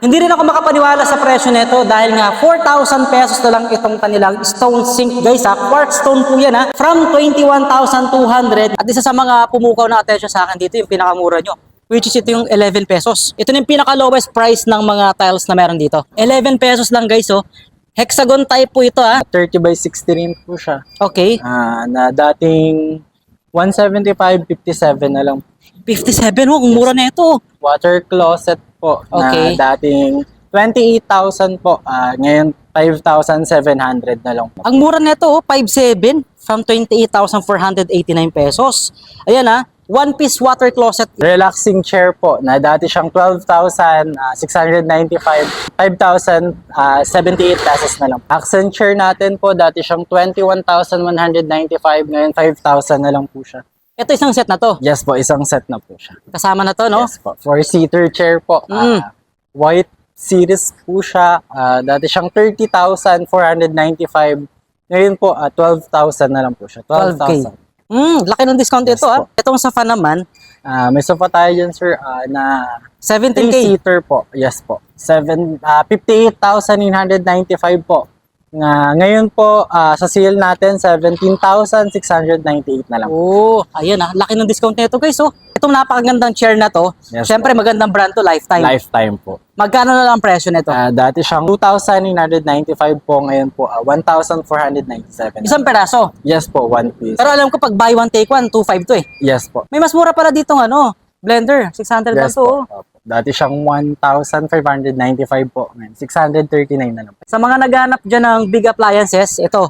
Hindi rin ako makapaniwala sa presyo nito dahil nga 4,000 pesos na lang itong kanilang stone sink guys ha. Quartz stone po yan ha. From 21,200. At isa sa mga pumukaw na attention sa akin dito yung pinakamura nyo. Which is ito yung 11 pesos. Ito na yung pinaka lowest price ng mga tiles na meron dito. 11 pesos lang guys oh. Hexagon type po ito ha. 30 by 60 rin po siya. Okay. Na dating 175, 57 na lang. 57 oh, kung mura na ito. Water closet po Okay. na dating 28,000 po. Ngayon 5,700 na lang po. Ang mura nito, 5,700 from 28,489 pesos. Ayan ha, one piece water closet. Relaxing chair po na dati siyang 12,695, 5,078 pesos na lang. Accent chair natin po dati siyang 21,195, ngayon 5,000 na lang po siya. Ito isang set na to. Yes po, isang set na po siya. Kasama na to, no? Yes po. Four-seater chair po. White series po siya. Dati siyang 30,495. Ngayon po, 12,000 na lang po siya. 12K. 12,000. Laki ng discount Yes ito po. Itong sofa naman, May sofa tayo dyan, sir, na 17K. 3-seater po. Yes po. 58,995 po. Ngayon po, sa sale natin, 17,698 na lang. Oh, ayan laki ng discount nito guys, oh. Itong napakagandang chair na to, Yes syempre magandang brand to, Lifetime. Lifetime po. Magkano na lang ang presyo nito? Dati siyang 2,995 po. Ngayon po, 1,497. Isang peraso. Yes po, one piece. Pero alam ko pag buy one take one, 2,500 to eh. Yes po. May mas mura pala dito blender, 600 lang Yes to. po. Opo. Dati siyang 1,595 po. Ngayon, 639 na lang po. Sa mga naghahanap dyan ng big appliances, ito,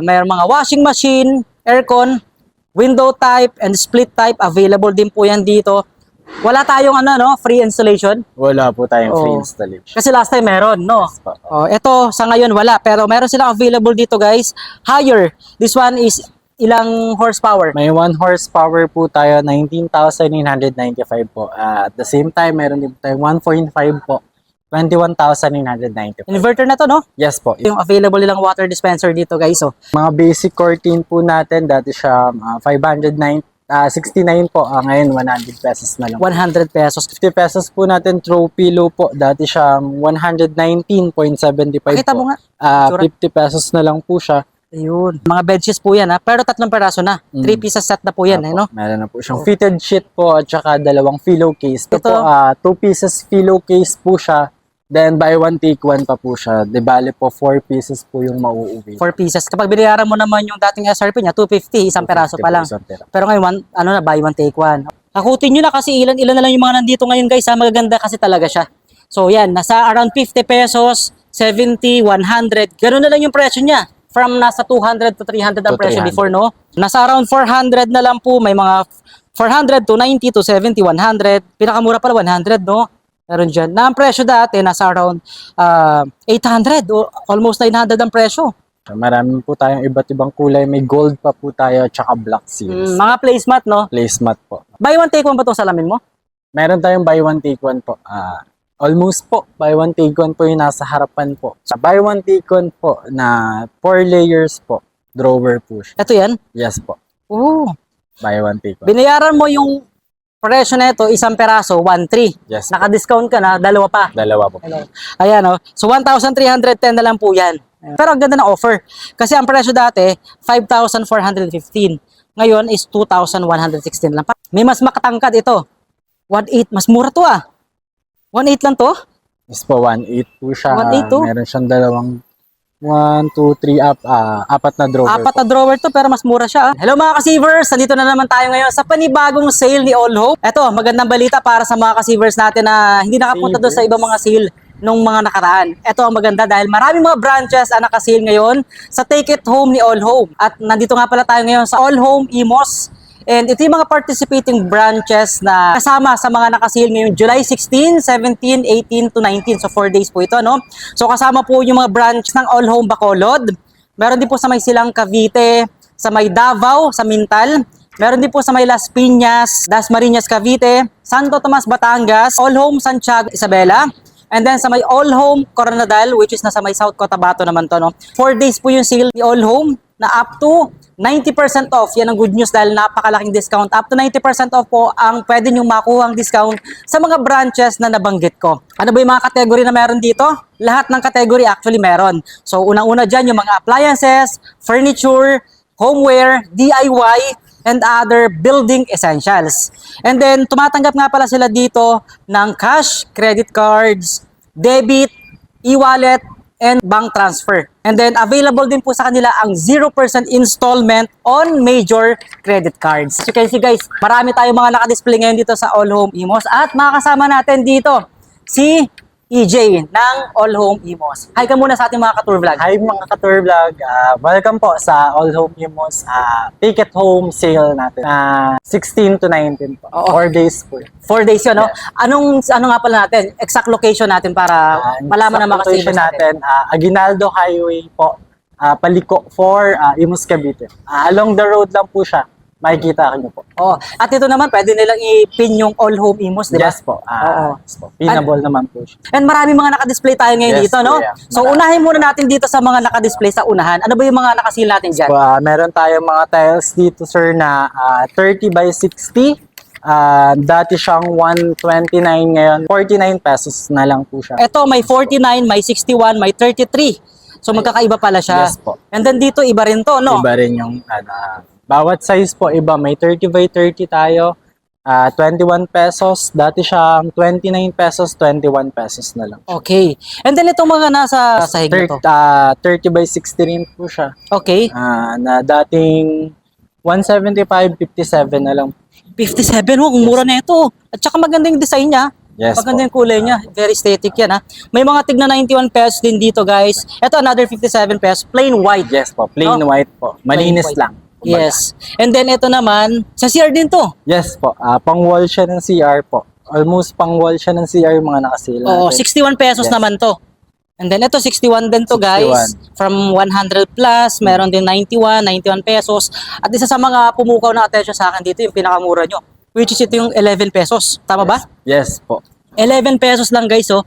mayroong mga washing machine, aircon, window type, and split type. Available din po yan dito. Wala tayong free installation. Wala po tayong free Oo. installation. Kasi last time meron, no? Yes po. Ito, sa ngayon wala. Pero meron silang available dito guys. Higher. This one is ilang horsepower? May 1 horsepower po tayo, 19,995 po. At the same time, meron din po tayong 1.5 po, 21,995. Inverter na to, no? Yes po. Yung available nilang water dispenser dito guys, oh. Mga basic curtain po natin, dati siya 569 po. Ngayon, 100 pesos na lang. 100 pesos. 50 pesos po natin throw pillow po. Dati siya 119.75 Pakita po. mo nga. 50 pesos na lang po siya. Ayun. Mga bedsheets po yan, ha? Pero 3 peraso na. 3 pieces set na po yan, no? Meron na po siyang fitted sheet po at saka 2 pillowcase. Ito Ito? po, 2 pieces pillowcase po siya. Then buy one take one pa po siya. Di bale po 4 pieces po yung mauuwi. 4 pieces. Kapag binayaran mo naman yung dating SRP niya, 250, isang peraso pa lang. Pero ngayon, buy one, take one. Hakutin nyo na kasi ilan na lang yung mga nandito ngayon guys, ha? Magaganda kasi talaga siya. So yan, nasa around 50 pesos, 70, 100, ganoon na lang yung presyo niya. From nasa 200 to 300 ang presyo 300. before, no? Nasa around 400 na lang po, may mga 400 to 90 to 70, 100. Pinakamura pala 100, no? Meron dyan. Na ang presyo dati, nasa around 800 o almost 900 ang presyo. Marami po tayong iba't ibang kulay. May gold pa po tayo at saka black series. Mga placemat, no? Placemat po. Buy one, take one ba itong salamin mo? Meron tayong buy one take one po. Almost po. Buy one take one po yung nasa harapan po. Sa buy one take one po na 4 layers po. Drawer po siya. Ito yan? Yes po. Oo. Buy one take one. Binayaran mo yung presyo na ito, isang peraso, 1,300. Yes po. Naka-discount ka na, dalawa pa. Dalawa po. Ayan, oh. So, 1,310 na lang po yan. Pero ang ganda ng offer. Kasi ang presyo dati, 5,415. Ngayon is 2,116 lang. May mas makatangkad ito. 1,800. Mas mura to, 1,800 lang to? Yes po, 1.8 po siya. 1.8 to? Meron siyang dalawang 1, 2, 3, apat na drawer Apat po. na drawer to pero mas mura siya. Hello mga ka-Savers! Nandito na naman tayo ngayon sa panibagong sale ni All Hope. Eto, magandang balita para sa mga ka-Savers natin na hindi nakapunta doon sa ibang mga sale nung mga nakaraan. Ito ang maganda dahil maraming mga branches ang naka-sale ngayon sa Take It Home ni All Home. At nandito nga pala tayo ngayon sa All Home Imos. And ito yung mga participating branches na kasama sa mga nakasil ngayon July 16, 17, 18 to 19. So 4 days po ito, no? So kasama po yung mga branch ng All Home Bacolod. Meron din po sa may Silang Cavite, sa may Davao, sa Mintal. Meron din po sa may Las Piñas, Dasmariñas Cavite, Santo Tomas Batangas, All Home Santiago Isabela. And then sa may All Home Coronadal, which is nasa may South Cotabato naman to, no? 4 days po yung sale ni All Home na up to 90% off. Yan ang good news dahil napakalaking discount. Up to 90% off po ang pwede nyo makuha ang discount sa mga branches na nabanggit ko. Ano ba yung mga category na meron dito? Lahat ng category actually meron. So unang-una dyan yung mga appliances, furniture, homeware, DIY, and other building essentials. And then tumatanggap nga pala sila dito ng cash, credit cards, debit, e-wallet, and bank transfer. And then available din po sa kanila ang 0% installment on major credit cards. So you can see guys, marami tayong mga nakadisplay ngayon dito sa All Home Imos at makakasama natin dito si EJ ng All Home Imos. Hi ka muna sa ating mga ka-tour vlog. Hi mga ka-tour vlog, welcome po sa All Home Imos Ticket Home Sale natin. 16 to 19 po, Oo. 4 days po. 4 days yun, no? Yes. Ano nga pala natin? Exact location natin para malaman ng mga location customers natin. Aguinaldo Highway po, Paliko 4, Imos Cavite. Along the road lang po siya, makikita niyo po. Oh, at ito naman pwede nilang i-pin yung All Home Imos, di ba? Yes po, Oo. yes po. Pinnable naman po siya. And marami mga naka-display tayo ngayon Yes, dito, no? kuya. So, unahin muna natin dito sa mga naka-display sa unahan. Ano ba yung mga nakasil natin dyan? Meron tayong mga tiles dito sir na 30 by 60. Dati siyang 129 ngayon, 49 pesos na lang po siya. Ito, may 49, may 61, may 33. So, magkakaiba pala siya. Yes po. And then dito, iba rin to, no? Iba rin yung bawat size po iba. May 30 by 30 tayo. 21 pesos. Dati siyang 29 pesos, 21 pesos na lang. Okay. And then itong mga nasa sahig na to. 30 by 60 rin po siya. Okay. Na dating 175, 57 na lang. 57, oh, kung mura na ito. At saka maganda yung design niya. Yes Maganda po. yung kulay niya. Very aesthetic yan, ha. May mga tigna 91 pesos din dito, guys. Ito, another 57 pesos. Plain white. Yes po, plain No? white po. Malinis white. lang. Kumbaga. Yes. And then ito naman, sa CR din to. Yes po, pang wall siya ng CR po. Almost pang wall siya ng CR yung mga nakasila. Oo, 61 pesos Yes. naman to. And then ito 61 din to, guys. 61. From 100 plus, meron din 91 pesos. At isa sa mga pumukaw na attention sa akin dito, yung pinakamura nyo. Which is ito yung 11 pesos. Tama ba? Yes po. 11 pesos lang, guys, oh.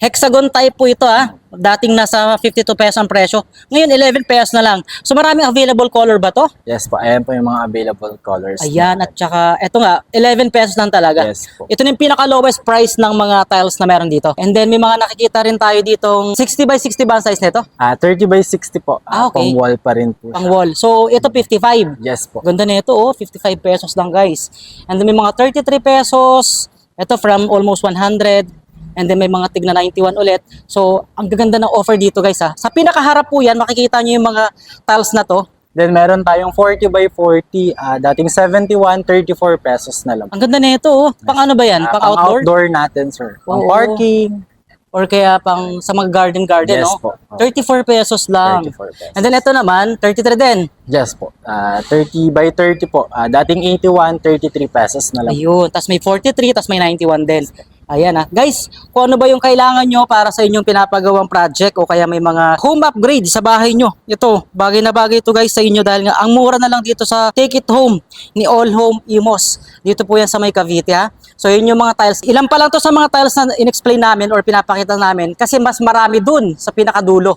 Hexagon type po ito, ha. Dating nasa 52 pesos ang presyo. Ngayon 11 pesos na lang. So maraming available color ba to? Yes po, ayan po yung mga available colors. Ayan, at saka eto nga, 11 pesos lang talaga. Yes po. Ito na yung pinaka lowest price ng mga tiles na meron dito. And then may mga nakikita rin tayo ditong 60 by 60 ba ang size nito? 30 by 60 po. Okay. Pang wall pa rin po Pang siya. wall. So ito 55. Yes po. Ganda na ito, oh, 55 pesos lang, guys. And then may mga 33 pesos. Ito from almost 100. And then may mga tigna 91 ulit. So, ang gaganda ng offer dito, guys, ha. Sa pinakaharap po yan, makikita nyo yung mga tiles na to. Then meron tayong 40 by 40, dating 71, 34 pesos na lang. Ang ganda na ito, oh. Pang ano ba yan? Pang outdoor? outdoor natin, sir. Pang Oo. parking. Or kaya pang sa mga garden, Yes no? po. 34 pesos lang. 34 pesos. And then ito naman, 33 din. Yes po. 30 by 30 po. Dating 81, 33 pesos na lang. Ayun. Tapos may 43, tapos may 91 din. Ayan, ha. Guys, kung ano ba yung kailangan nyo para sa inyong pinapagawang project o kaya may mga home upgrade sa bahay nyo. Ito, bagay na bagay ito, guys, sa inyo dahil nga ang mura na lang dito sa Take It Home ni All Home Imos. Dito po yan sa may Cavite, ha. So yun yung mga tiles. Ilan pa lang to sa mga tiles na in-explain namin or pinapakita namin kasi mas marami dun sa pinakadulo.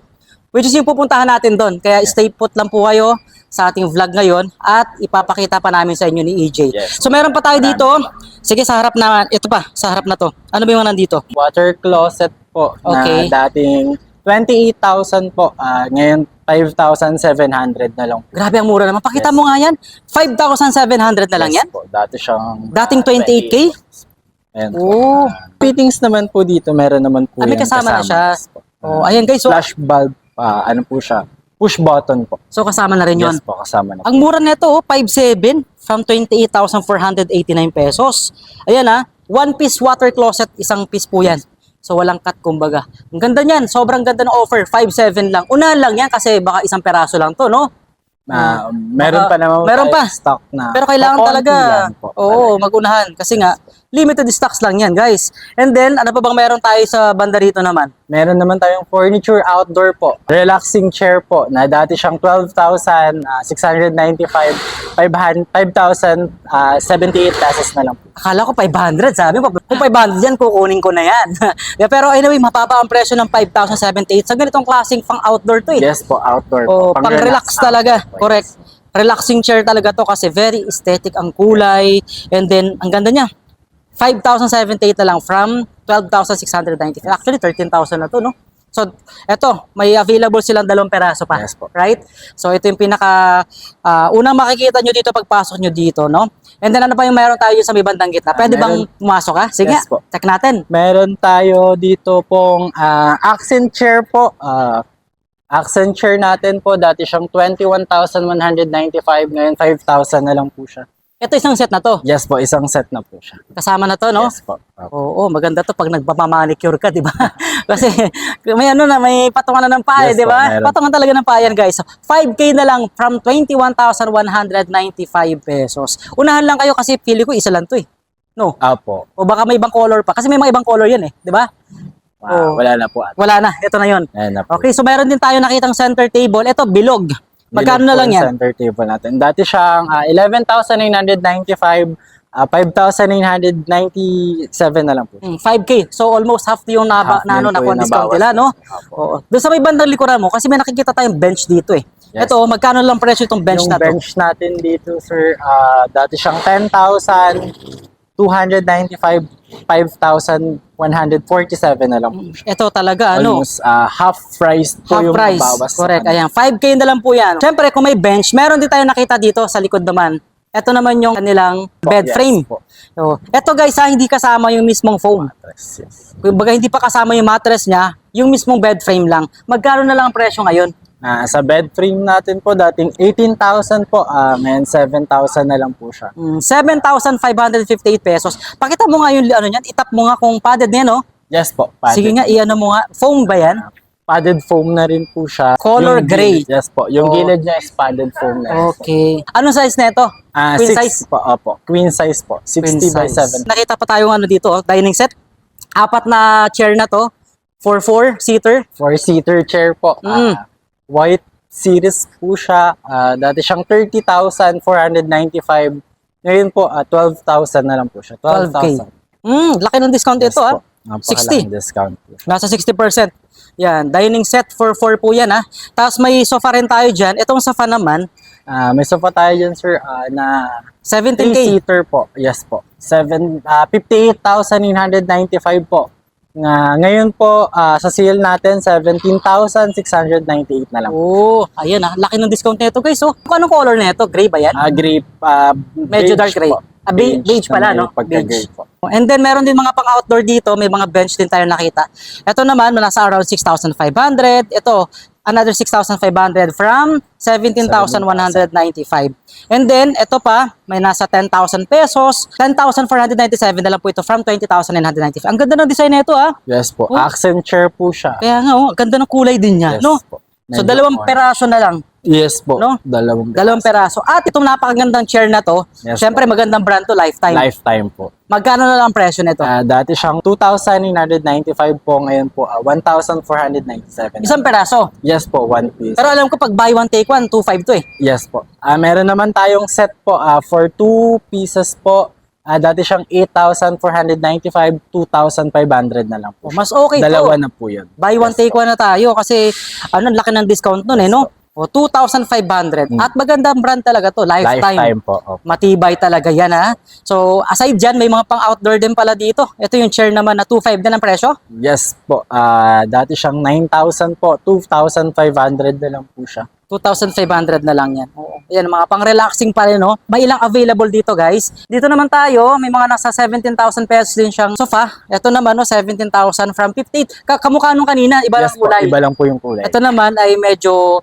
Which is yung pupuntahan natin doon. Kaya stay put lang po kayo sa ating vlog ngayon at ipapakita pa namin sa inyo ni EJ. Yes. So meron pa tayo dito. Sige, sa harap naman. Ito pa, sa harap na to. Ano ba yung mga nandito? Water closet po Okay. na dating 28,000 po. Ngayon 5,700 na lang. Grabe ang mura naman. Pakita Yes. mo nga yan. 5,700 na lang Yes yan? po. Dati siyang Dating 28K? Ayan po. Oo. Fittings naman po dito, meron naman po May yan kasama na siya. Yes po. Oh, ayan guys. So, Flash bulb, ano po siya, push button po. so kasama na rin yun. Yes po, kasama na po. Ang mura nito, 5,700 from 28,489 pesos. Ayan, ha. One piece water closet, isang piece po yan. So walang cut kumbaga. Ang ganda niyan, sobrang ganda ng offer, 5,700 lang. Unahan lang yan kasi baka isang peraso lang to, no? Meron pa naman meron tayo pa. stock na. Pero kailangan Kakonti talaga, lang po. oo, mag-unahan. Kasi nga, limited stocks lang yan, guys. And then, ano pa bang meron tayo sa banda rito naman? Meron naman tayong furniture outdoor po. Relaxing chair po na dati siyang 12,695, 5,078 pesos na lang po. Akala ko 500, sabi mo. Kung 500 yan, kukunin ko na yan. Yeah, pero anyway, mapaba ang presyo ng 5,078. Sa ganitong klaseng pang outdoor to eh. Yes po, outdoor O, po. pang-relax talaga. outdoor po, Correct. relaxing chair talaga to kasi very aesthetic ang kulay. And then, ang ganda niya. 5,078 na lang from 12,695. Actually, 13,000 na to, no? So, eto, may available silang 2 peraso pa. Yes po. Right? So, ito yung pinaka unang makikita nyo dito pagpasok nyo dito, no? And then, ano pa yung meron tayo sa may bandang gitna? Pwede bang pumasok ka? Sige, Yes po. check natin. Meron tayo dito pong accent chair po. Accent chair natin po, dati siyang 21,195, ngayon 5,000 na lang po siya. Ito isang set na to. Yes po, isang set na po siya. Kasama na to, no? Yes po. Oo, maganda to pag nagpapamanicure ka, di ba? Kasi may ano na, may patungan na ng paa, Yes di ba? po, meron. Patungan talaga ng paa yan, guys. So, 5K na lang from 21,195 pesos. Unahan lang kayo kasi pili ko isa lang to eh. No? Apo. O baka may ibang color pa. Kasi may mga ibang color yan eh, di ba? Oo. Wala na po. Wala na, ito na yon. Ayan na po. Okay, so meron din tayo nakitang center table. Ito, bilog. Magkano na lang yan? Center table natin. Dati siyang 11,995, 5,997 na lang po. 5K. So almost half yung Half na ano din po nakuha yung discount nabawas. nila, no? Opo. Oo. Doon sa may bandang likuran mo kasi may nakikita tayong bench dito eh. Yes. Ito, magkano lang presyo itong bench Yung na to? bench natin dito, sir, dati siyang 10,295, 5,147 na lang po. Ito talaga ano, Almost half price po half yung price. nabawas. sa Correct. kanya. Ayan, 5K na lang po yan. Siyempre, kung may bench, meron din tayo nakita dito sa likod naman. Ito naman yung kanilang bed Yes frame. po. So, ito guys, hindi kasama yung mismong foam. Yes, yes. Kung baga hindi pa kasama yung mattress niya, yung mismong bed frame lang. Magkano na lang ang presyo ngayon? Sa bed frame natin po, dating 18,000 po, ngayon 7,000 na lang po siya. 7,558 pesos. Pakita mo nga yung ano niyan, itap mo nga kung padded niya, no? Yes po, padded. Sige nga, iano mo nga. Foam ba yan? Padded foam na rin po siya. Color Yung gray. gilid- yes po, yung Oh. gilid niya is padded foam na rin. Okay. Anong size na ito? Queen size? Po, opo. Queen size po. 60 by 7. Nakita pa tayong ano dito, dining set. 4 na chair na to. For 4-seater. 4-seater chair po. White series po siya. Dati siyang 30,495. Ngayon po, 12,000 na lang po siya. 12,000. Laki ng discount Yes ito, po. 60. Napakalaking discount po siya. Nasa 60%. Yan, dining set for 4 po yan, ha. Tapos may sofa rin tayo dyan. Itong sofa naman, May sofa tayo dyan, sir, na 17K. 3-seater po. Yes po. 58,995 po. Ngayon po, sa sale natin, 17,698 na lang. Oh, ayan ha. Laki ng discount nito, guys. Oh, kung anong color nito? Gray ba yan? Gray, Medyo dark gray. po. Beige pala, na may no? pagka-gray Beige. po. And then, meron din mga pang-outdoor dito. May mga bench din tayo nakita. Ito naman, nasa around 6,500. Ito, another 6,500 from 17,195. And then, ito pa, may nasa 10,000 pesos. 10,497 na lang po ito from 20,995. Ang ganda ng design nito, ah. Yes po. Oh. Accent chair po siya. Kaya nga, oh, ang ganda ng kulay din niya, Yes no? po. So, Medyo 2 orange. peraso na lang. Yes po. No? 2 Peraso. At itong napakagandang chair na to, Yes syempre magandang brand to, Lifetime. Lifetime po. Magkano na lang ang presyo nito? Dati siyang 2,995 po. Ngayon po, 1,497. Isang peraso. Yes po, one piece. Pero alam ko pag buy one take one, 2.5 to eh. Yes po. Meron naman tayong set po for 2 pieces po. Dati siyang 8,495, 2,500 na lang po. Mas okay Dalawa to. na po yun. Buy one take one na tayo kasi ano, laki ng discount nun eh, no? O, 2,500. At magandang brand talaga to, Lifetime. Lifetime po. Opo. Matibay talaga yan, ha? So, aside dyan, may mga pang-outdoor din pala dito. Ito yung chair naman na 2.5 din ang presyo. Yes po. Dati siyang 9,000 po. 2,500 na lang po siya. 2,500 na lang yan. Oo. Yan, mga pang-relaxing pa rin, no? May ilang available dito, guys. Dito naman tayo, may mga nasa 17,000 pesos din siyang sofa. Ito naman, no, 17,000 from 58. Kamukha nung kanina, iba lang Yes po. kulay. Iba lang po yung kulay. Ito naman ay medyo,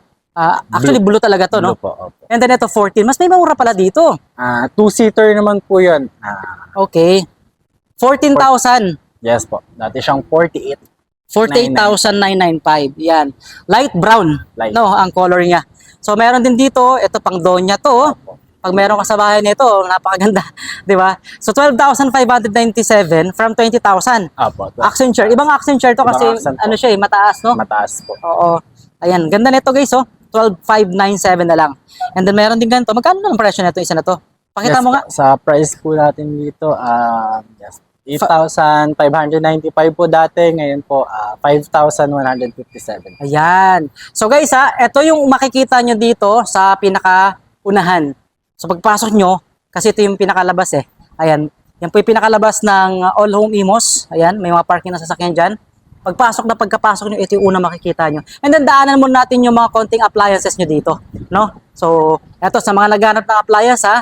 actually blue talaga to, no? Blue po. Opo. And then ito, 14. Mas may mura pala dito. 2-seater naman po yun. Okay. 14,000. Yes po. Dati siyang 48. 48,995. Yan. Light brown. Light. No, ang color niya. So, meron din dito, ito pang donya to. Oh. Pag meron ka sa bahay nito, napakaganda. Di ba? So, 12,597 from 20,000. Apo. Accent chair. Ibang accent chair to Ibang kasi accent po. ano siya eh, mataas, no? Mataas po. Oo. Ayan, ganda nito guys, oh. 12,597 na lang. And then meron din ganito. Magkano na ang presyo nito isa na to? Pakita Yes mo po. nga. Sa price po natin dito, yes, 8,595 po dati. Ngayon po, 5,157. Ayan. So guys, ito yung makikita nyo dito sa pinaka unahan. So pagpasok nyo, kasi ito yung pinakalabas eh. Ayan, yan po yung pinakalabas ng All Home Imos. Ayan, may mga parking na sasakyan dyan. Pagkapasok nyo, ito yung una makikita nyo. And then daanan muna natin yung mga konting appliances nyo dito. No? So, eto sa mga naghanap ng appliance ha,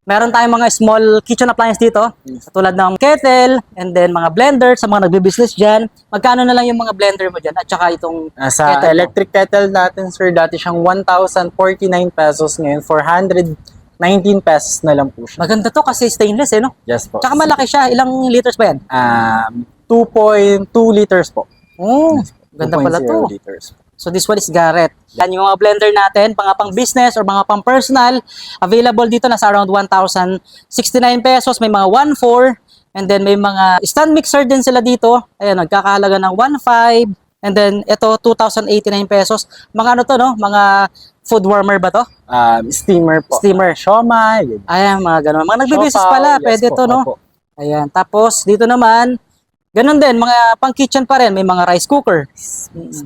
meron tayong mga small kitchen appliance dito. Tulad ng kettle, and then mga blender sa mga nagbe-business dyan. Magkano na lang yung mga blender mo dyan? At saka itong Sa kettle mo. electric kettle natin, sir, dati siyang 1,049 pesos. Ngayon, 419 pesos na lang po siya. Maganda to kasi stainless eh, no? Yes po. Tsaka malaki siya. Ilang liters ba yan? 2.2 liters po. Oh, ganda pala 2.0 to. liters. So this one is Garrett. Yan yung mga blender natin, mga pang business or mga pang personal. Available dito nasa around 1,069 pesos. May mga 1.4. And then may mga stand mixer din sila dito. Ayan, nagkakahalaga ng 1.5. And then ito 2,089 pesos. Mga ano to, no? Mga food warmer ba to? Steamer po. Steamer. Siomai. Ayan, mga ganun. Mga nagbe-business Siopaw, pala, yes pwede po, to, no? opo. Ayan. Tapos dito naman, ganun din, mga pang kitchen pa rin. May mga rice cooker.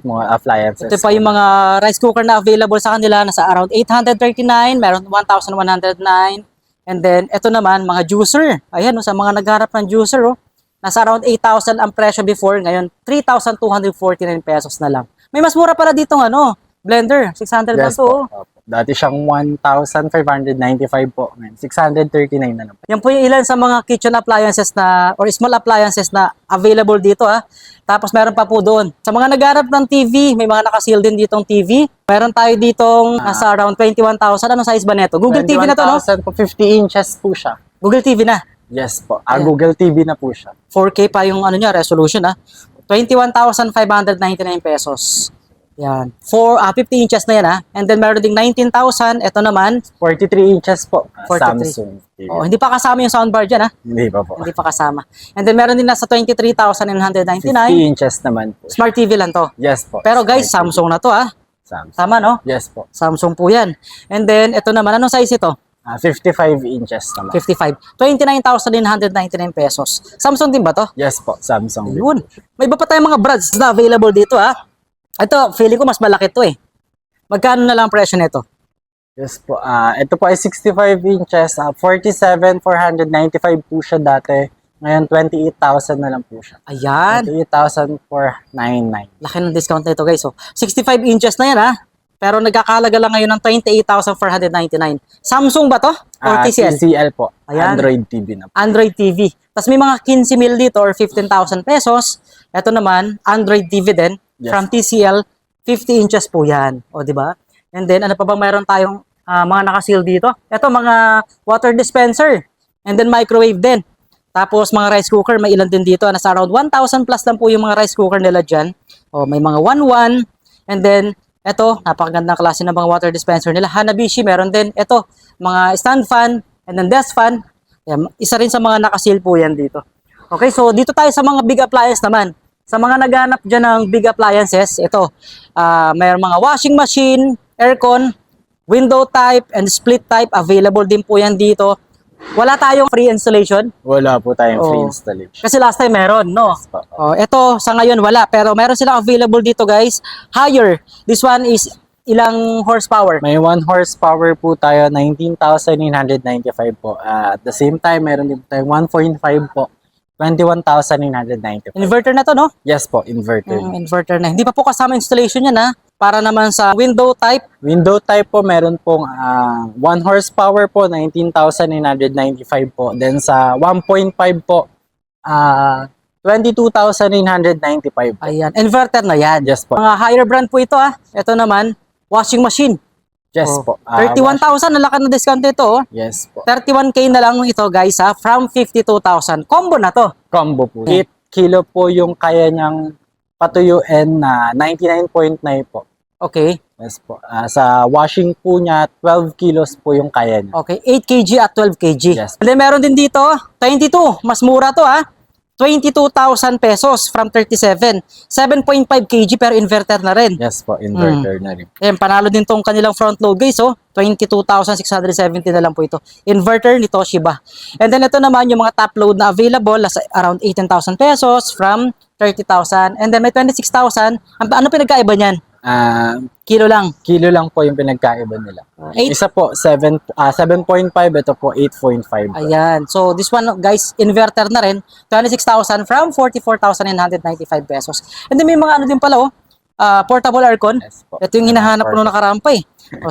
Mga appliances. Ito pa yung mga rice cooker na available sa kanila. Nasa around 839, meron 1,109. And then, ito naman, mga juicer. Ayan, no, sa mga nagharap ng juicer, oh. Nasa around 8,000 ang presyo before. Ngayon, 3,249 pesos na lang. May mas mura pala dito ano, blender. 600 lang Yes to. po. Oh. Opo. Dati siyang 1,595 po. Ngayon, 639 na lang. Yan po yung ilan sa mga kitchen appliances na or small appliances na available dito ha. Tapos meron pa po doon. Sa mga nagharap ng TV, may mga nakaseal din ditong TV. Meron tayo ditong nasa around 21,000. Anong size ba neto? Google TV na to, no? 21,000 po, 50 inches po siya. Google TV na. Yes po. Ayan. Google TV na po siya. 4K pa yung ano niya, resolution ha. 21,599 pesos. Yan. 50 inches na yan ha. And then meron ding 19,000. Ito naman. 43 inches po. 43. Samsung TV. Oh, hindi pa kasama yung soundbar dyan ha. Hindi pa po. Hindi pa kasama. And then meron din nasa 23,999. 50 inches naman po. Smart TV lang to. Yes po. Pero guys, Smart TV. Samsung na to ha. Samsung. Tama no? Yes po. Samsung po yan. And then, ito naman. Anong size ito? 55 inches naman. 55. 29,999 pesos. Samsung din ba to? Yes po. Samsung. Ayun. May iba pa tayong mga brands na available dito ha. Ito, feeling ko mas malaki to eh. Magkano na lang ang presyo nito? Yes po. Ito po ay 65 inches. 47,495 po siya dati. Ngayon, 28,000 na lang po siya. Ayan. 28,499. Laki ng discount na ito guys. So, 65 inches na yan ha. Pero nagkakalaga lang ngayon ng 28,499. Samsung ba to? Or TCL? TCL po. Ayan. Android TV na po. Android TV. Tapos may mga 15 mil dito or 15,000 pesos. Ito naman, Android TV din. Yes. From TCL, 50 inches po yan. O, di ba? And then, ano pa bang mayroon tayong mga nakaseal dito? Ito, mga water dispenser. And then, microwave din. Tapos, mga rice cooker, may ilan din dito. Nasa around 1,000 plus lang po yung mga rice cooker nila dyan. O, may mga 1-1. And then, ito, napakagandang klase ng mga water dispenser nila. Hanabishi, meron din. Ito, mga stand fan. And then, desk fan. Yan, isa rin sa mga nakaseal po yan dito. Okay, so dito tayo sa mga big appliance naman. Sa mga naghanap dyan ng big appliances, ito, mayroong mga washing machine, aircon, window type, and split type. Available din po yan dito. Wala tayong free installation. Wala po tayong free Oo. installation. Kasi last time meron, no? Yes po. Oh, ito, sa ngayon wala. Pero meron silang available dito, guys. Higher. This one is ilang horsepower? May 1 horsepower po tayo, 19,995 po. At the same time, meron din tayong 1.5 po, 21,995. Inverter na to, no? Yes po, inverter. Inverter na. Hindi pa po kasama installation yan, ha? Para naman sa window type, Window type po, meron pong 1 horsepower po, 19,995 po. Then sa 1.5 po, 22,995 po. ayan, inverter na yan. Yes po. Mga higher brand po ito, ha? Ito naman, washing machine. Yes Oh, po. 31,000, ang laki ng discount nito, oh. Yes po. 31K na lang ito, guys, ha? From 52,000. Combo na to. Combo po. 8 kilo po yung kaya niyang patuyuin na 99.9 po. Okay. Yes po. Sa washing po niya, 12 kilos po yung kaya niya. Okay, 8 kg at 12 kg. Yes. And then meron din dito, 22. Mas mura to, ha? 22,000 pesos from 37. 7.5 kg pero inverter na rin. Yes po, inverter na rin. Ayan, panalo din tong kanilang front load, guys, oh. 22,670 na lang po ito. Inverter ni Toshiba. And then ito naman yung mga top load na available, nasa around 18,000 pesos from 30,000. And then may 26,000. Ano pinagkaiba niyan? Kilo lang. Kilo lang po yung pinagkaiba nila. 8. Isa po 7.5, ito po 8.5. Ayan. So, this one, guys, inverter na rin. 26,000 from 44,995 pesos. And then may mga ano din pala, portable aircon. Yes po. Ito yung hinahanap ko nung nakaraan pa eh.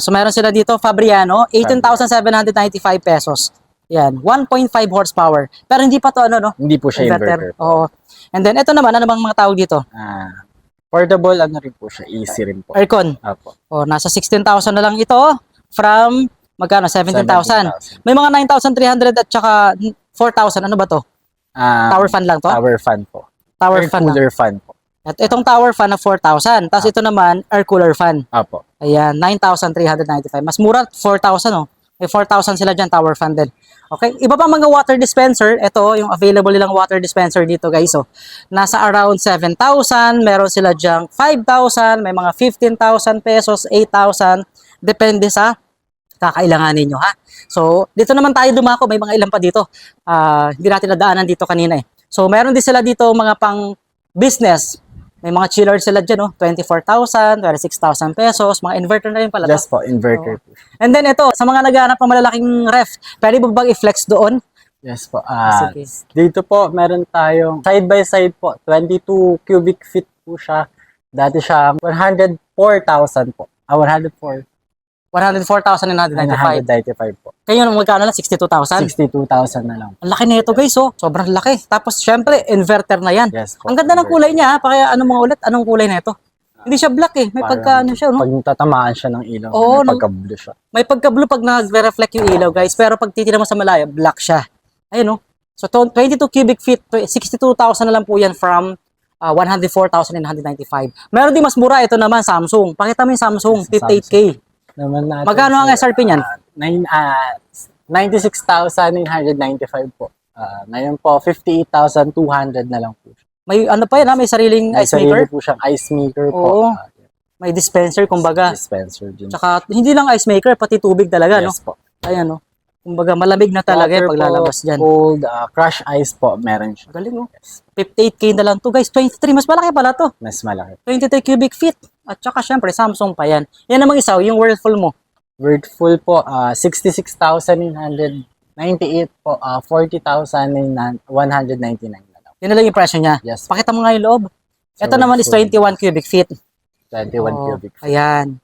So, meron sila dito, Fabriano, 18,795 pesos. Yan, 1.5 horsepower. Pero hindi pa to ano, no? Hindi po siya inverter. Oo. And then, ito naman, ano bang mga tawag dito? Portable, ano rin po siya, easy rin po. Aircon. Apo. Nasa 16,000 na lang ito from magkano? 17,000. May mga 9,300 at saka 4,000. Ano ba to? Tower fan lang to? Tower fan po. Tower Air fan lang. cooler fan po. At itong tower fan na 4,000. Tapos ito naman, air cooler fan. Apo. Ayan, 9,395. Mas mura, 4,000 oh. May 4,000 sila dyan, tower fan din. Okay, iba pa mga water dispenser. Ito, yung available nilang water dispenser dito guys. So, nasa around 7,000. Meron sila dyan 5,000. May mga 15,000 pesos, 8,000. Depende sa kakailanganin nyo ha. So, dito naman tayo dumako. May mga ilan pa dito. Hindi natin nadaanan dito kanina eh. So, meron din sila dito mga pang business. May mga chillers sila dyan, 24,000, 26,000 pesos. Mga inverter na rin pala. Yes po, inverter po. And then ito, sa mga naghahanap ng malalaking ref, pwede mo bang i-flex doon? Yes po. Sige. Dito po, meron tayong side by side po. 22 cubic feet po siya. Dati siya 104,000 po. 104. 104,995. 195 po. Kaya yun, magkano lang? 62,000? 62,000 na lang. Ang laki na ito guys, sobrang laki. Tapos syempre, inverter na yan. Yes po. Ang ganda ng kulay niya, kaya ano mga ulit, anong kulay na ito? Hindi siya black eh, may pagka ano siya, no? Pag tatamaan siya ng ilaw, Oo, may pagka-blue siya. May pagka-blue pag nag-reflect yung ilaw guys, pero pag titignan mo sa malayo, black siya. Ayun no. So 22 cubic feet, 62,000 na lang po yan from 104,995. Meron din mas mura, ito naman Samsung. Pakita mo yung Samsung, 58K. Naman natin. Magkano ang SRP niyan? 96,995 po. Ngayon po, 58,200 na lang po. May ano pa yan may sariling May ice maker? sarili po siyang ice maker po. Oo. May dispenser kumbaga. Dispenser din. Tsaka hindi lang ice maker, pati tubig talaga, no? Yes po. Ayan, no? Kumbaga malamig na talaga Water pag lalabas po, dyan. cold, crush ice po, meron siya. Galing, no? 58K na lang to guys. 23, mas malaki pala to. Mas malaki. 23 cubic feet. At saka syempre, Samsung pa yan. Yan namang isa, yung Whirlpool mo. Whirlpool po, 66,998 po, 40,199 na lang. Yun na lang yung presyo niya. Yes. Pakita mo nga yung loob. So, Ito naman is 21 cubic feet. 21 Oo, cubic feet. Ayan.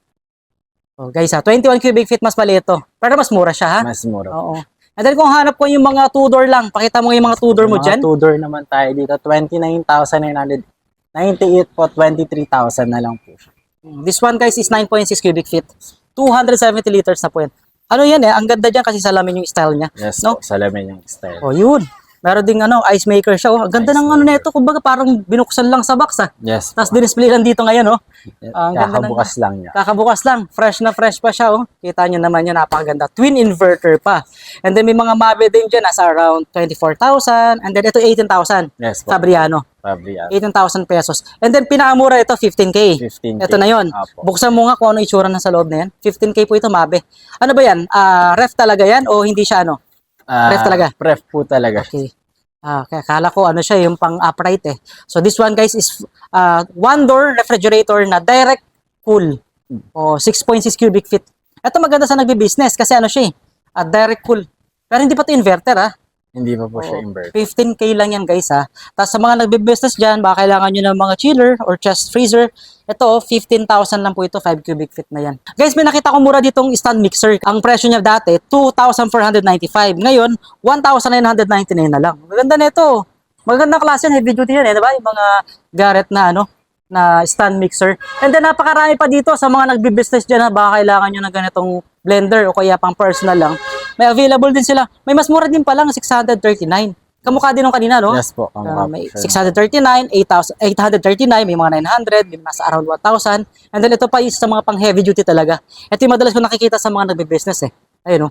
Guys 21 cubic feet mas maliit to. Pero mas mura siya ha. Mas mura. Oo. And then kung hanap ko yung mga two-door lang, pakita mo yung mga two-door mo dyan. Two-door naman tayo dito, 29,998 po, 23,000 na lang po siya. This one guys is 9.6 cubic feet. 270 liters na po yan. Ano yan ang ganda dyan kasi salamin yung style niya. Yes No? po, salamin yung style. Yun. Meron ding ice maker siya. Ang ganda Ice ng ano nito, kumbaga parang binuksan lang sa box Yes po. Tapos dinisplay lang dito ngayon ang ganda Kakabukas lang niya. Kakabukas lang. Fresh na fresh pa siya Kita nyo naman yun, napakaganda. Twin inverter pa. And then may mga Mabe din dyan, nasa around 24,000. And then ito 18,000. Yes po. Fabriano. 18,000 pesos. And then pinakamura ito 15K. 15K. Ito na yon. Apo. Buksan mo nga kung ano itsura na sa loob na yan. 15K po ito, Mabe. Ano ba yan? Ref talaga yan o hindi siya Ref talaga? Ref po talaga. Okay. Kaya kala ko siya yung pang upright eh. So this one guys is one door refrigerator na direct cool. 6.6 cubic feet. Ito maganda sa nagbi-business kasi siya direct cool. Pero hindi pa to inverter Hindi pa po siya inverter. 15K lang yan guys Tapos sa mga nagbi-business dyan, baka kailangan nyo ng mga chiller or chest freezer. Ito 15,000 lang po ito, 5 cubic feet na yan. Guys, may nakita ko mura ditong stand mixer. Ang presyo niya dati, 2,495. Ngayon, 1,999 na lang. Maganda na ito. Magandang klase yan, heavy duty yan diba? Yung mga Garrett na na stand mixer. And then napakarami pa dito sa mga nagbi-business dyan baka kailangan nyo ng ganitong blender o kaya pang personal lang. May available din sila. May mas mura din pa lang, 639. Kamukha din nung kanina, no? Yes po. May 639, 839, may mga 900, may nasa around 1,000. And then ito pa is sa mga pang heavy duty talaga. Ito yung madalas ko nakikita sa mga nagbe-business Ayun, no?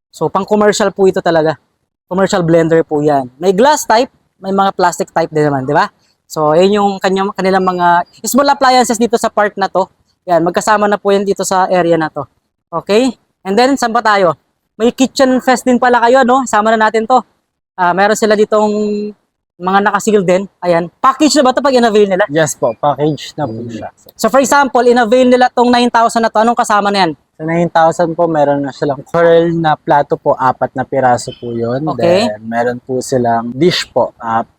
So, pang commercial po ito talaga. Commercial blender po yan. May glass type, may mga plastic type din naman, di ba? So, ayun yung kanilang mga small appliances dito sa part na to. Yan, magkasama na po yan dito sa area na to. Okay? And then, saan pa tayo? May kitchen fest din pala kayo, no? Sama na natin to. Meron sila ditong mga nakaseal din. Ayan. Package na ba ito pag in-avail nila? Yes po, package na po siya. So for example, in-avail nila tong 9,000 na to, anong kasama na yan? Sa 9,000 po, meron na silang coral na plato po, 4 na piraso po yun. Okay. Then, meron po silang dish po,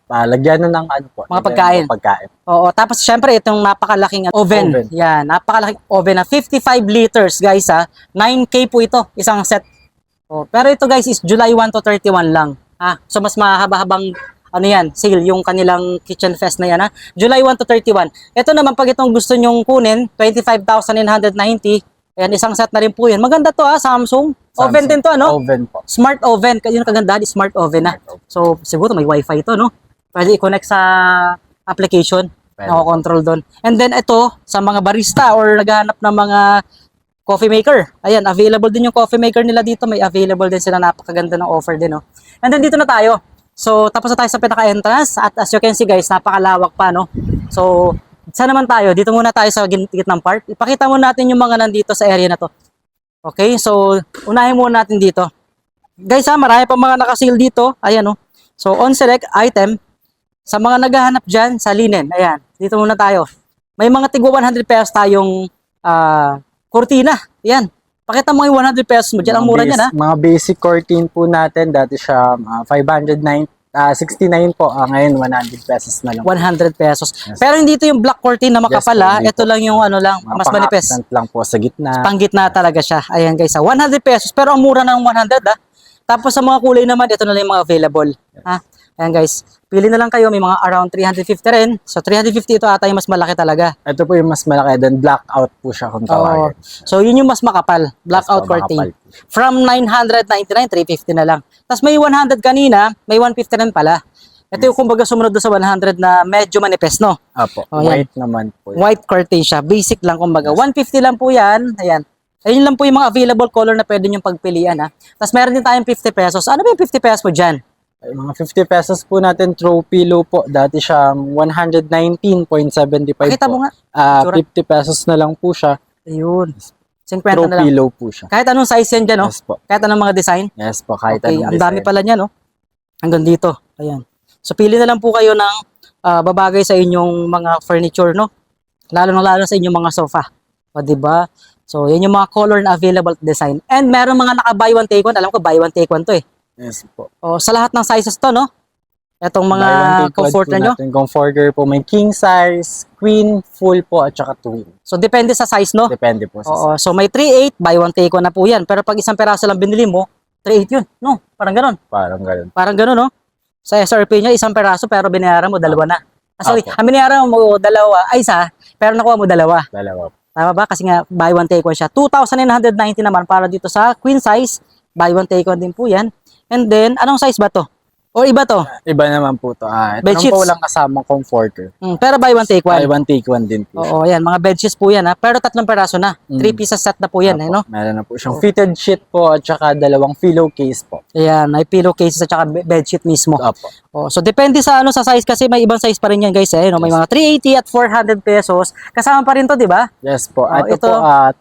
lagyan na ng ano po. Mga pagkain. Pagkain. Oo, tapos syempre itong napakalaking oven. Oven. Yan, napakalaking oven na 55 liters guys ha. 9K po ito, isang set. Oh, pero ito guys is July 1 to 31 lang. Ha? So mas mahaba-habang ano yan, sale yung kanilang kitchen fest na yan ha. July 1 to 31. Ito naman pag itong gusto nyong kunin, 25,990. Ayan, isang set na rin po yan. Maganda to ha, Samsung. Oven din to ano? Oven po. Smart oven. Yun ang kagandahan, smart oven na. So siguro may wifi to no? Pwede i-connect sa application. Nako-control doon. And then ito, sa mga barista or naghahanap ng mga coffee maker. Ayan, available din yung coffee maker nila dito. May available din sila. Napakaganda ng offer din no? And then dito na tayo. So, tapos na tayo sa pinaka-entrance at as you can see guys, napakalawak pa, no? So, saan naman tayo? Dito muna tayo sa gitnang part. Ipakita muna natin yung mga nandito sa area na to. Okay, so, unahin muna natin dito. Guys ha, marami pa mga naka-sale dito. Ayan, no? So, on select item, sa mga naghahanap dyan, sa linen, ayan, dito muna tayo. May mga tigwa 100 pesos tayong kurtina. Ayan. Pakita mo yung 100 pesos mo. Diyan ang mura niyan ha. Mga basic curtain po natin, dati siya 569 po. Ngayon 100 pesos na lang. 100 pesos. Yes. Pero hindi ito yung black curtain na makapala. Yes, Ito lang yung ano lang, Mga mas manipis. pang-accent lang po sa gitna. Panggitna talaga siya. Ayan guys, 100 pesos. Pero ang mura ng 100 ha. Tapos sa mga kulay naman, ito na lang yung mga available. Ha? Ayan guys, pili na lang kayo. May mga around 350 rin. So 350 ito ata yung mas malaki talaga. Ito po yung mas malaki. Then blackout po siya kung tawagin. So yun yung mas makapal. Blackout Mas curtain. makapal. From 999, 350 na lang. Tapos may 100 kanina, may 150 rin pala. Ito yung kumbaga sumunod doon sa 100 na medyo manipis, no? Apo, Oh, yan. white naman po. White curtain siya. Basic lang kumbaga. 150 lang po yan. Ayan. Ayun lang po yung mga available color na pwede nyo pagpilian ha. Tapos meron din tayong 50 pesos. Ano ba yung 50 pesos mo dyan? Ay, mga 50 pesos po natin throw pillow po. Dati siya 119.75 Pakita po. mo nga. 50 pesos na lang po siya. Ayun. 50 Throw na lang. pillow po siya. Kahit anong size yan dyan, no? Yes po. Kahit anong mga design. Yes po, kahit Okay, anong ang dami design. pala niya, no? Hanggang dito. Ayan. So, pili na lang po kayo ng babagay sa inyong mga furniture, no? Lalo sa inyong mga sofa. O, diba? So, yan yung mga color na available design. And meron mga naka-buy one, take one. Alam ko, buy one, take one to eh. Yes po. O, sa lahat ng sizes to, no? Etong mga Buy one, take one comforter po nyo. natin. Comforter po. May king size, queen, full po, at saka twin. So, depende sa size, no? Depende po sa Oo. So, may 3.8, buy one, take one na po yan. Pero pag isang peraso lang binili mo, 3.8 yun. No? Parang ganun. Parang ganun. Parang gano'n, no? Sa SRP niya, isang peraso pero binayaran mo, dalawa na. Sorry, Apo. ang binayaran mo dalawa, ay isa, pero nakuha mo dalawa. Dalawa po. Tama ba? Kasi nga, buy one, take one siya. 2,990 naman para dito sa queen size. Buy one, take one din po yan. And then, anong size ba to? O iba to? Iba naman po to. Ito Bed lang sheets. po walang kasamang comforter. Pero buy one, take Buy one. one, take one din po. Oo, yan. Mga bed sheets po yan, ha? Pero 3 peraso na. 3 pieces set na po yan, Apo, no? Meron na po siyang fitted sheet po at saka 2 pillowcase po. Ayan, may pillowcases at saka bed sheet mismo. Opo. Oh, so depende sa sa size kasi may ibang size pa rin yan guys, no? May mga 380 at 400 pesos. Kasama pa rin 'to, 'di ba? Yes po. Oh, Ito ito. po,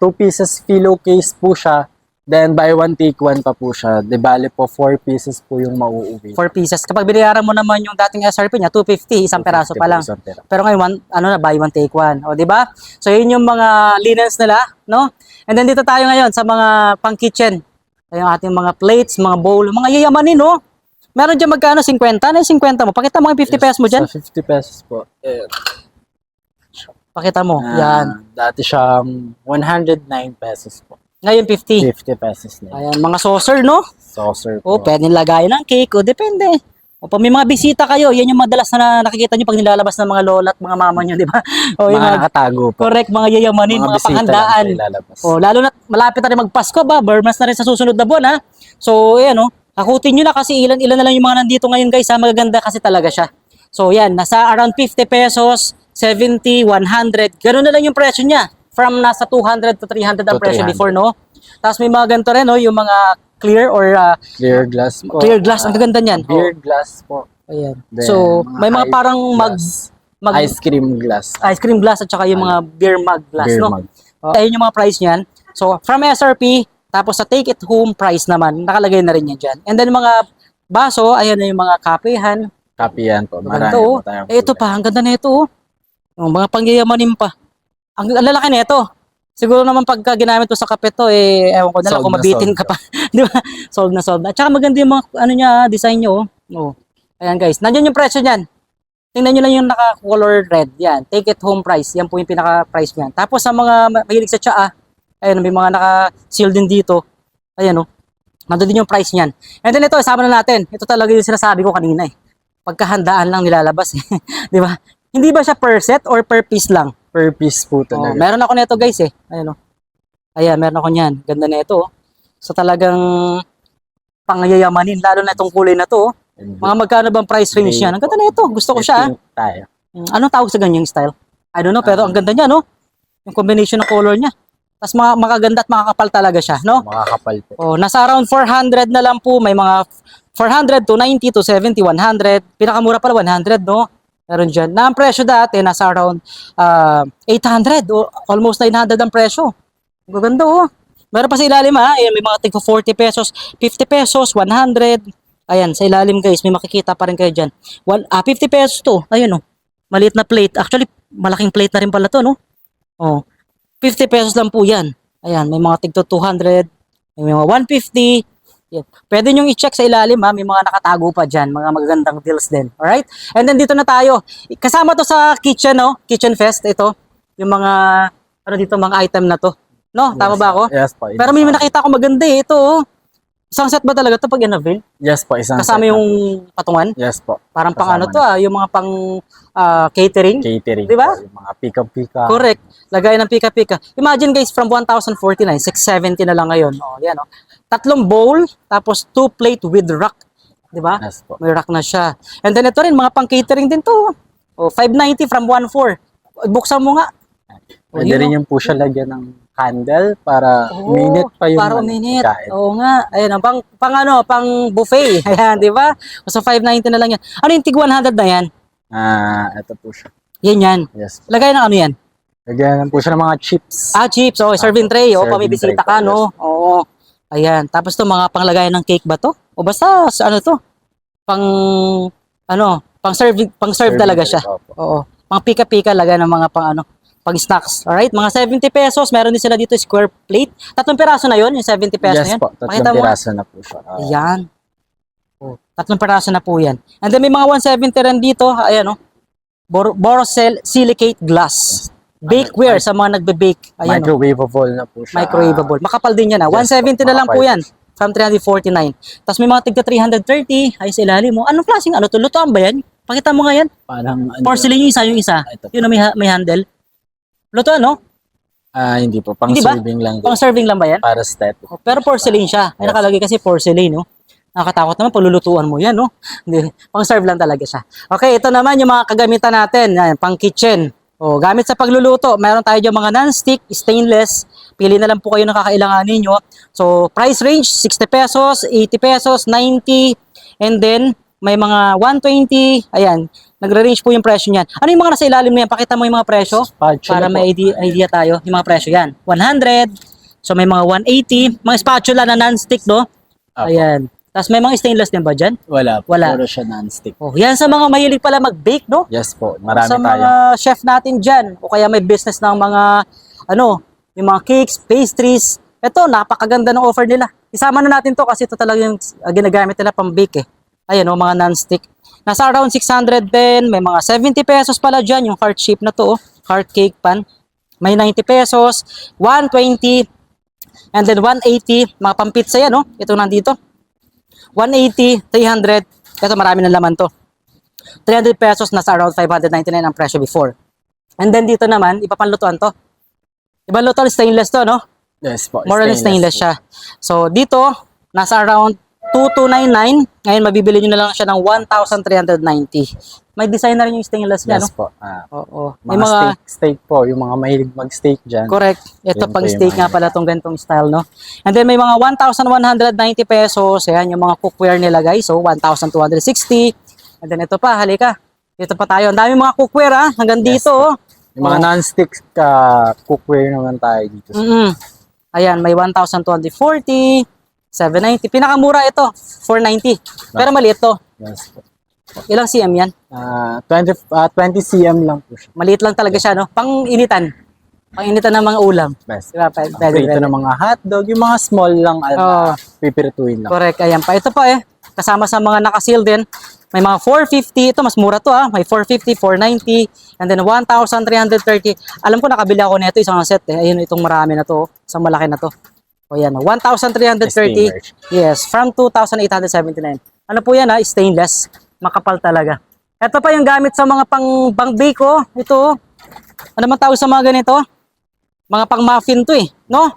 2 pieces pillowcase po siya. Then buy one, take one pa po siya. De bale po, 4 pieces po yung mauuwi. 4 pieces. Kapag binayaran mo naman yung dating SRP niya, 250, isang peraso pa lang. Isang pera. Pero ngayon, buy one, take one. O, di ba? So, yun yung mga linens nila, no? And then dito tayo ngayon sa mga pang-kitchen. Yung ating mga plates, mga bowl, mga yayamanin, no? Meron dyan magkano? 50? Ano yung 50 mo? Pakita mo yung 50 pesos mo dyan. Sa 50 pesos po. Pakita mo. Yan. Dati siya 109 pesos po. Ngayon, 50. 50 pesos na. Ayan, mga saucer, no? Saucer O, po. pwede nilagay ng cake. O, depende. O, pag may mga bisita kayo, yan yung madalas na nakikita nyo pag nilalabas ng mga lola at mga mama nyo, di ba? O, yung Mga mga, nakatago po. correct, mga yayamanin, mga bisita panghandaan. lang po ilalabas. O, lalo na malapit na rin magpasko ba? Burmas na rin sa susunod na buwan, ha? So, ayan, o. Hakutin nyo na kasi ilan na lang yung mga nandito ngayon, guys, ha? Magaganda kasi talaga siya. So, yan. Nasa around 50 pesos, 70, 100. Ganun na lang yung presyo niya. From nasa 200 to 300 ang To presyo 300. before, no? Tapos may mga ganito rin, no? Yung mga clear or Clear glass po. clear glass. Ang gaganda niyan. Beer glass po. Ayan. Then, So, may mga ice parang glass. Ice cream glass. ice cream glass at saka yung mga beer mug glass, Beer no? mug. Ayun yung mga price niyan. So, from SRP, tapos sa take it home price naman, nakalagay na rin yan dyan. And then mga baso, ayan na yung mga kapehan, Copy yan po. Marami Maganda, oh. po tayong Ito kulay. pa, ang ganda na ito, oh. Mga pangyayamanin pa. Ang lalaki na ito. Siguro naman pagka ginamit to sa kape to, ewan ko na lang Solve kung na mabitin solve ka pa. Di ba? Solve na solve na. At saka maganda yung mga, ano niya, design niyo, oh. Oh. Ayan guys, nandiyan yung presyo niyan. Tingnan nyo lang yung naka-color red. Yan, take it home price. Yan po yung pinaka-price niyan. Tapos sa mga mahilig sa tsaa, ayun, may mga naka-seal din dito. Ayan, oh. Nandun din yung price niyan. And then ito, isama na natin. Ito talaga yung sinasabi ko kanina eh. Pagkahandaan lang nilalabas eh. Di ba? Hindi ba siya per set or per piece lang? Per piece po Oh, talaga. meron ako nito guys eh. Ayan, oh. Ayan, meron ako niyan. Ganda na ito, oh. So talagang pangyayamanin, lalo na itong kulay na to, oh. Mga magkano bang price range Gray yan? Ang ganda na ito. Gusto ko siya. Pink tayo. Anong tawag sa ganyang style? I don't know, pero ang ganda niya, no? Yung combination ng color niya. Tapos makaganda at makakapal talaga siya, no? Makakapal po. Oh, nasa around 400 na lang po. May mga 400 to 90 to 70, 100. Pinakamura pala 100, no? Meron dyan. Na ang presyo dati, nasa around 800 o almost 900 ang presyo. Ang gaganda, oh. Meron pa sa ilalim, ha? Ayan, may mga tig 40 pesos, 50 pesos, 100. Ayan, sa ilalim guys, may makikita pa rin kayo dyan. 50 pesos to. Ayun, oh. Maliit na plate. Actually, malaking plate na rin pala to, no? Oh. 50 pesos lang po yan. Ayan, may mga tigto 200, may mga 150. Yan. Pwede nyo i-check sa ilalim, ha? May mga nakatago pa dyan. Mga magagandang deals din. Alright? And then dito na tayo. Kasama to sa kitchen, no? Kitchen Fest. Ito. Yung mga, ano dito, mga item na to. No? Tama ba ako? Yes po. Pero may nakita ko maganda eh. Ito, oh. Isang set ba talaga to pag in-avail? Yes po, isang Kasama set na yung po. patungan? Yes po. Parang pang ano Kasama to, yung mga pang catering. Catering Di ba? po. Yung mga pika-pika. Correct. Lagay ng pika-pika. Imagine guys, from 1,049, 670 na lang ngayon. Oh, yan, oh. 3 bowl, tapos 2 plate with rack. Di ba? Yes po. May rack na siya. And then ito rin, mga pang catering din to. Oh, 590 from 1,400. Buksan mo nga. Pwede rin yung po siya lagyan ng candle para Oo, minute pa yung para ano, uminit. pagkain. Oo nga. Ayun, pang buffet. Ayan, di ba? So 590 na lang yan. Ano yung tig 100 na yan? Ito po siya. Yan. Yes po. Lagay ng ano yan? Lagyan po siya ng mga chips. Chips. Oh, serving tray. Oh, Serving pamibisita tray ka, po, no? Oo. Ayan. Tapos to mga panglagay ng cake ba to? O basta, ano to? Pang serve talaga siya. Opo. Oo. Pang pika-pika lagay ng mga pang snacks. Alright? Mga 70 pesos. Meron din sila dito square plate. 3 piraso na yon yung 70 pesos na Yes yan. po, Pakita tatlong mo. piraso na po siya. Ayan. Oh, 3 piraso na po yan. And then may mga 170 rin dito. Ayan, oh. Borosilicate glass. Bakeware sa mga nagbe-bake. Ayan, oh. Microwavable na po siya. Microwavable. Makapal din yan, ah. Yes 170 po, na lang po makapal. yan. From 349. Tapos may mga tigta 330. Ay, sa ilalim mo. Anong klaseng ano to? Lutoan ba yan? Pakita mo nga yan. Parang ano, Porcelain yung isa. ito po. Yun na may handle. Lutoan, no? Hindi po, pang Hindi ba? serving lang din. Pang serving lang ba yan? Para aesthetic. Oh, pero porcelain siya. Ay, Yes. nakalagay kasi porcelain, no? Nakakatakot naman, palulutuan mo yan, no? Hindi, pang serve lang talaga siya. Okay, ito naman yung mga kagamitan natin. Yan, pang kitchen. O, gamit sa pagluluto. Meron tayo dyan mga non-stick, stainless. Pili na lang po kayo ng kakailanganin nyo. So, price range, 60 pesos, 80 pesos, 90. And then, may mga 120. Ayan, nagre-range po yung presyo niyan. Ano yung mga nasa ilalim na yan? Pakita mo yung mga presyo. Spatula Para po. may idea tayo. Yung mga presyo yan. 100. So, may mga 180. Mga spatula na non-stick, no? Apo. Ayan. Tapos may mga stainless din ba dyan? Wala po. Wala. Puro siya non-stick. Oh, yan sa mga mahilig pala mag-bake, no? Yes po. Marami Sa tayo. mga chef natin dyan. O kaya may business ng mga, yung mga cakes, pastries. Ito, napakaganda ng offer nila. Isama na natin to kasi ito talaga yung ginagamit nila pang bake eh. Ayan, mga non-stick. Nasa around 610, may mga 70 pesos pala dyan, yung heart shape na to, heart cake pan. May 90 pesos, 120, and then 180, mga pampitsa yan, no? Ito nandito. 180, 300, ito marami ng laman to. 300 pesos, nasa around 599 ang presyo before. And then dito naman, ipapanlutuan to. Ibang lutuan, stainless to, no? Yes po. More or less stainless siya. So dito, nasa around 2299. Ngayon, mabibili nyo na lang siya ng 1,390. May design na rin yung stainless niya, Yes no? po. Oo. May Mga steak po. Yung mga mahilig mag-steak dyan. correct. Ito Yun pang po yung steak mga- nga pala itong ganitong style, no? And then may mga 1,190 pesos. Ayan, yung mga cookware nila, guys. So, 1,260. And then ito pa, halika. Dito pa tayo. Ang dami mga cookware, ha? Hanggang Yes dito, po. oh. Yung mga non-stick cookware naman tayo dito. Ayan, may 1,240, 790. Pinakamura ito, 490. Pero maliit to. Yes po. Ilang cm yan? 20 cm lang po siya. Maliit lang talaga siya, no? Pang-initan. Pang-initan ng mga ulam. Best. Diba? Prito ng mga hotdog, yung mga small lang, Oo. pipirituin lang. Correct. Ayan pa. Ito pa kasama sa mga naka-seal din. May mga 450. Ito, mas mura to May 450, 490, and then 1,330. Alam ko, nakabili ako nito isang set Ayun, itong marami na to. Isang malaki na to. O yan, 1,330. Steamer. Yes, from 2,879. Ano po yan Stainless. Makapal talaga. Ito pa yung gamit sa mga pang-bake Ito. Ano man tawag sa mga ganito? Mga pang-muffin to no?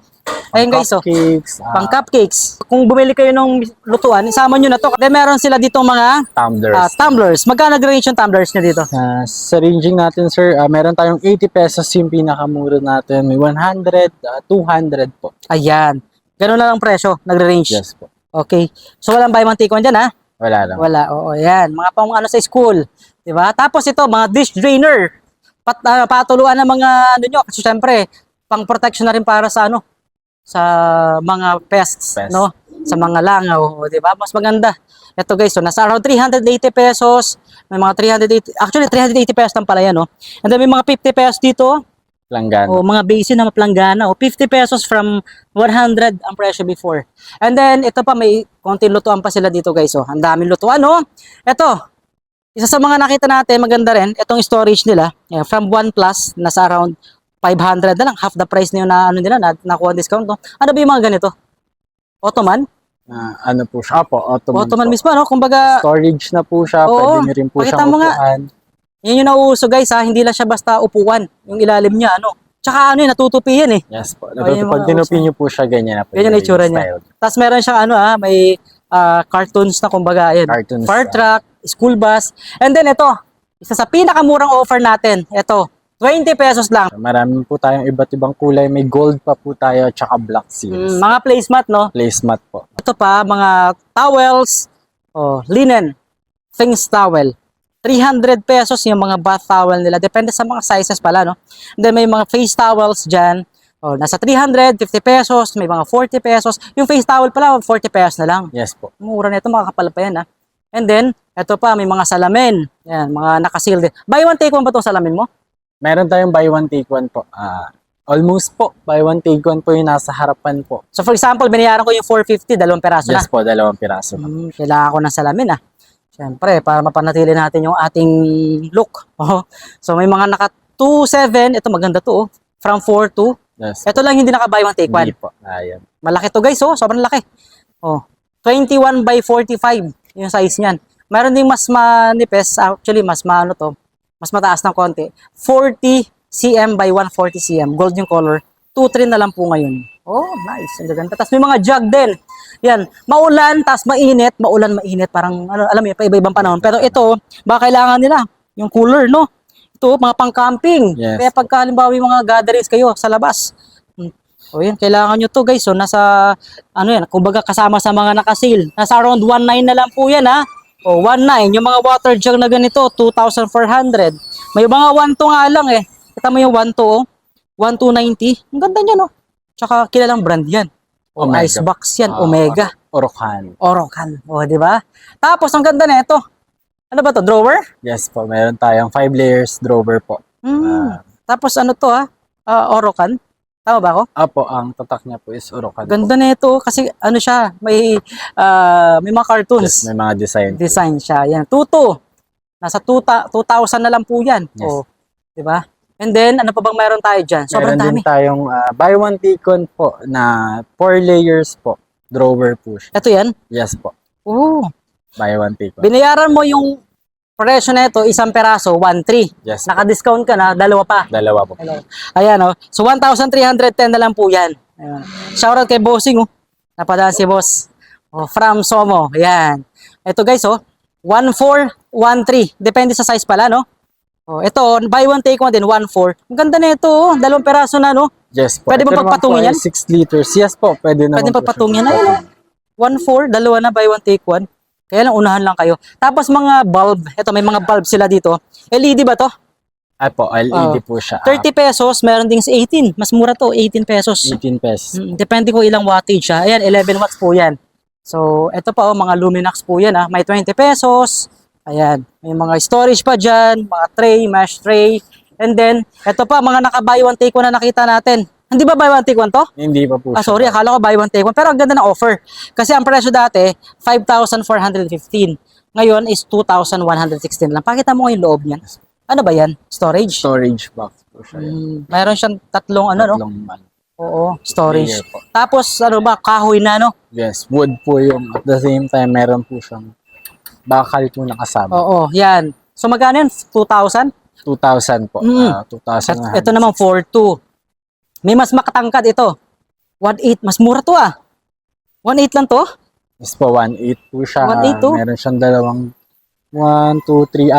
Ayun guys, Cupcakes, pang cupcakes. Kung bumili kayo ng lutuan, isama nyo na to. Then meron sila dito mga tumblers. tumblers. Magkano range yung tumblers nyo dito? Sa ranging natin, sir, meron tayong 80 pesos yung pinakamura natin. May 100, 200 po. Ayan. Ganun na lang presyo, nagre-range. Yes po. Okay. So walang buy one take one dyan Wala lang. Wala. Oo, yan. Mga pang sa school. Diba? Tapos ito, mga dish drainer. Patuluan ng mga nyo. Kasi syempre, pang protection na rin para sa sa mga pests, no? Sa mga langaw, 'di ba? Mas maganda. Ito guys, nasa around 380 pesos. May mga 380, actually 380 pesos lang pala yan, no? And then may mga 50 pesos dito. Planggana. Mga basin na planggana, 50 pesos from 100 ang presyo before. And then ito pa, may konting lutuan pa sila dito guys, Ang daming lutuan, no? Ito, isa sa mga nakita natin, maganda rin, itong storage nila, from 1 Plus, nasa around 500 na lang, half the price na yun nila, nakuha discount, no? Ano ba yung mga ganito? Ottoman? Ano po siya? Ottoman mismo, no? Kumbaga, storage na po siya, oo, pwede nyo rin po pakita siyang mo nga. upuan. Yan yung nauuso guys, hindi lang siya basta upuan, yung ilalim niya, Tsaka natutupi yan Yes po. yung Pag mga tinupi nyo po siya, ganyan na po. Ganyan yung itsura niya. Tapos meron siyang may cartoons na kumbaga, ayan. Cartoons. Fire truck, school bus. And then ito, isa sa pinakamurang offer natin, ito, 20 pesos lang. Marami po tayong iba't ibang kulay. May gold pa po tayo, tsaka black seals. Mga placemat, no? Placemat po. Ito pa, mga towels, linen, things towel. 300 pesos yung mga bath towel nila. Depende sa mga sizes pala, no? And then may mga face towels dyan. Nasa 350 pesos, may mga 40 pesos. Yung face towel pala, 40 pesos na lang. Yes po. Mura na ito, makakapal pa yan, And then, ito pa, may mga salamin. Yan, mga nakaseal din. Buy one, take one ba itong salamin mo? Meron tayong buy one, take one po. Almost po. Buy one, take one po yung nasa harapan po. So for example, binayaran ko yung 450, 2 peraso na. Yes po, 2 piraso. Kailangan ko ng salamin, Siyempre, para mapanatili natin yung ating look. So may mga naka 2.7, ito maganda to, from 4 to. Yes. Ito lang hindi naka buy one, take one. Hindi po. Ayan. Malaki to guys, sobrang laki. 21 by 45 yung size niyan. Meron ding mas manipes, actually mas mas mataas ng konti. 40 cm by 140 cm, gold yung color. 2.3 na lang po ngayon. Nice. Ang gaganda. Tapos may mga jug din. Yan, maulan, tapos mainit, mainit, parang, alam mo, pa-iba-ibang panahon. Pero ito, baka kailangan nila, yung cooler, no? Ito, mga pang-camping. Yes. Kaya pagka halimbawa yung mga gatherings kayo sa labas, yan, kailangan nyo to guys. So, nasa, kumbaga kasama sa mga nakasil. Nasa around 1.9 na lang po yan, 1.9. Yung mga water jug na ganito, 2,400. May mga 1.2 nga lang, Kita mo yung 1.2, 1,290. Ang ganda niya, no? Tsaka kilalang brand yan. Omega. Icebox yan, Omega. Orocan. Di ba? Tapos, ang ganda na ito. Ano ba to? Drawer? Yes po. Meron tayong 5 layers drawer po. Tapos, ano to, Orocan? Tama ba ako? Apo, ang tatak niya po is Orocan. Ganda na ito kasi siya, may mga cartoons. Yes, may mga Design siya. Yan, 2.2. Nasa 2,000 na lang po yan. Yes. Di ba? And then, ano pa bang meron tayo dyan? Sobrang meron dami. din tayong buy one take one po na 4 layers po. Drawer po siya. Ito yan? Yes po. Buy one take one. Binayaran mo yung presyo na ito, 1 peraso, 1.3. Yes. Naka-discount ka na, 2 pa. 2 po. Ayan, So, 1,310 na lang po yan. Ayan. Shoutout kay Bossing, Napadaan si Boss. From Somo. Ayan. Ito guys, 1.4, 1.3. Depende sa size pala, no? Ito, buy one, take one din, 1.4. Ang ganda na ito, 2 peraso na, no? Yes po. Pwede ba pagpatungin yan? 6 liters. Yes po, pwede naman. Pwede pagpatungin na. 1.4, 2 na, buy one, take one. Kaya lang, unahan lang kayo. Tapos mga bulb, ito, may mga bulb sila dito. LED ba to? Po, LED po siya. 30 pesos, meron ding 18. Mas mura to, 18 pesos. 18 pesos. Depende kung ilang wattage siya. Ayan, 11 watts po yan. So, ito pa, mga Luminax po yan, May 20 pesos, Ayan, may mga storage pa dyan, mga tray, mesh tray. And then, eto pa, mga naka-buy one take one na nakita natin. Hindi ba buy one take one to? Hindi pa po Ah, siya. sorry, akala ko buy one take one. Pero ang ganda ng offer. Kasi ang presyo dati, 5,415. Ngayon is 2,116 lang. Pakita mo yung loob niyan. Ano ba yan? Storage? Storage box po siya. Mayroon siyang tatlong ano, no? Tatlong Oo, storage. layer po. Tapos, ano ba, kahoy na, no? Yes, wood po yung at the same time meron po siyang bakal po na kasama. Oo, yan. So, magkano yan? 2,000? 2,000 po. Mm. 2,000. Ito naman, 4,200. May mas makatangkad ito. 1,800. Mas mura to ah. 1,800 lang to? Yes po, 1.8 po siya. 1.8 to? Meron siyang dalawang 1, 2, 3,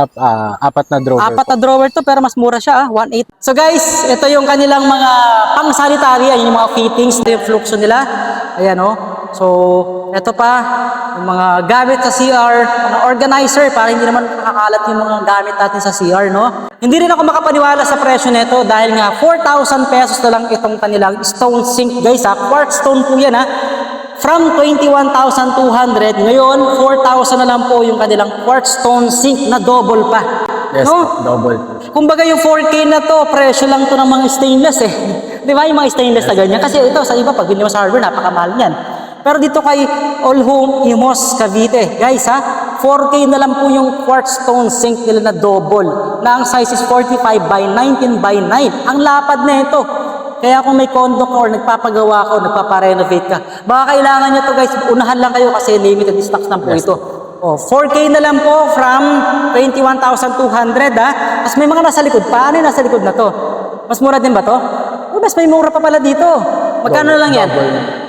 apat na drawer Apat po. na drawer to pero mas mura siya ah, 1.8. So guys, ito yung kanilang mga pang-sanitary, ayan yung mga fittings, ito yung fluxo nila. Ayan oh. So, ito pa, yung mga gamit sa CR, mga organizer para hindi naman nakakalat yung mga gamit natin sa CR, no? Hindi rin ako makapaniwala sa presyo nito dahil nga 4,000 pesos na lang itong kanilang stone sink, guys ha. Quartz stone po yan ha. From 21,200, ngayon 4,000 na lang po yung kanilang quartz stone sink na double pa. Yes No? po, double po siya. Kumbaga yung 4K na to, presyo lang to ng mga stainless eh. Di ba yung mga stainless na ganyan? Kasi ito sa iba, pag binili mo sa hardware, napakamahal niyan. Pero dito kay All Home Imos Cavite, guys ha, 4K na lang po yung quartz stone sink nila na double, na ang size is 45 by 19 by 9. Ang lapad na ito. Kaya kung may condo ka or nagpapagawa ka o nagpaparenovate ka, baka kailangan nyo to guys, unahan lang kayo kasi limited stocks lang po ito. Oh, 4K na lang po from 21,200 ha. Tapos may mga nasa likod pa. Ano yung nasa likod na to? Mas mura din ba to? Oh, mas may mura pa pala dito. Magkano lang yan?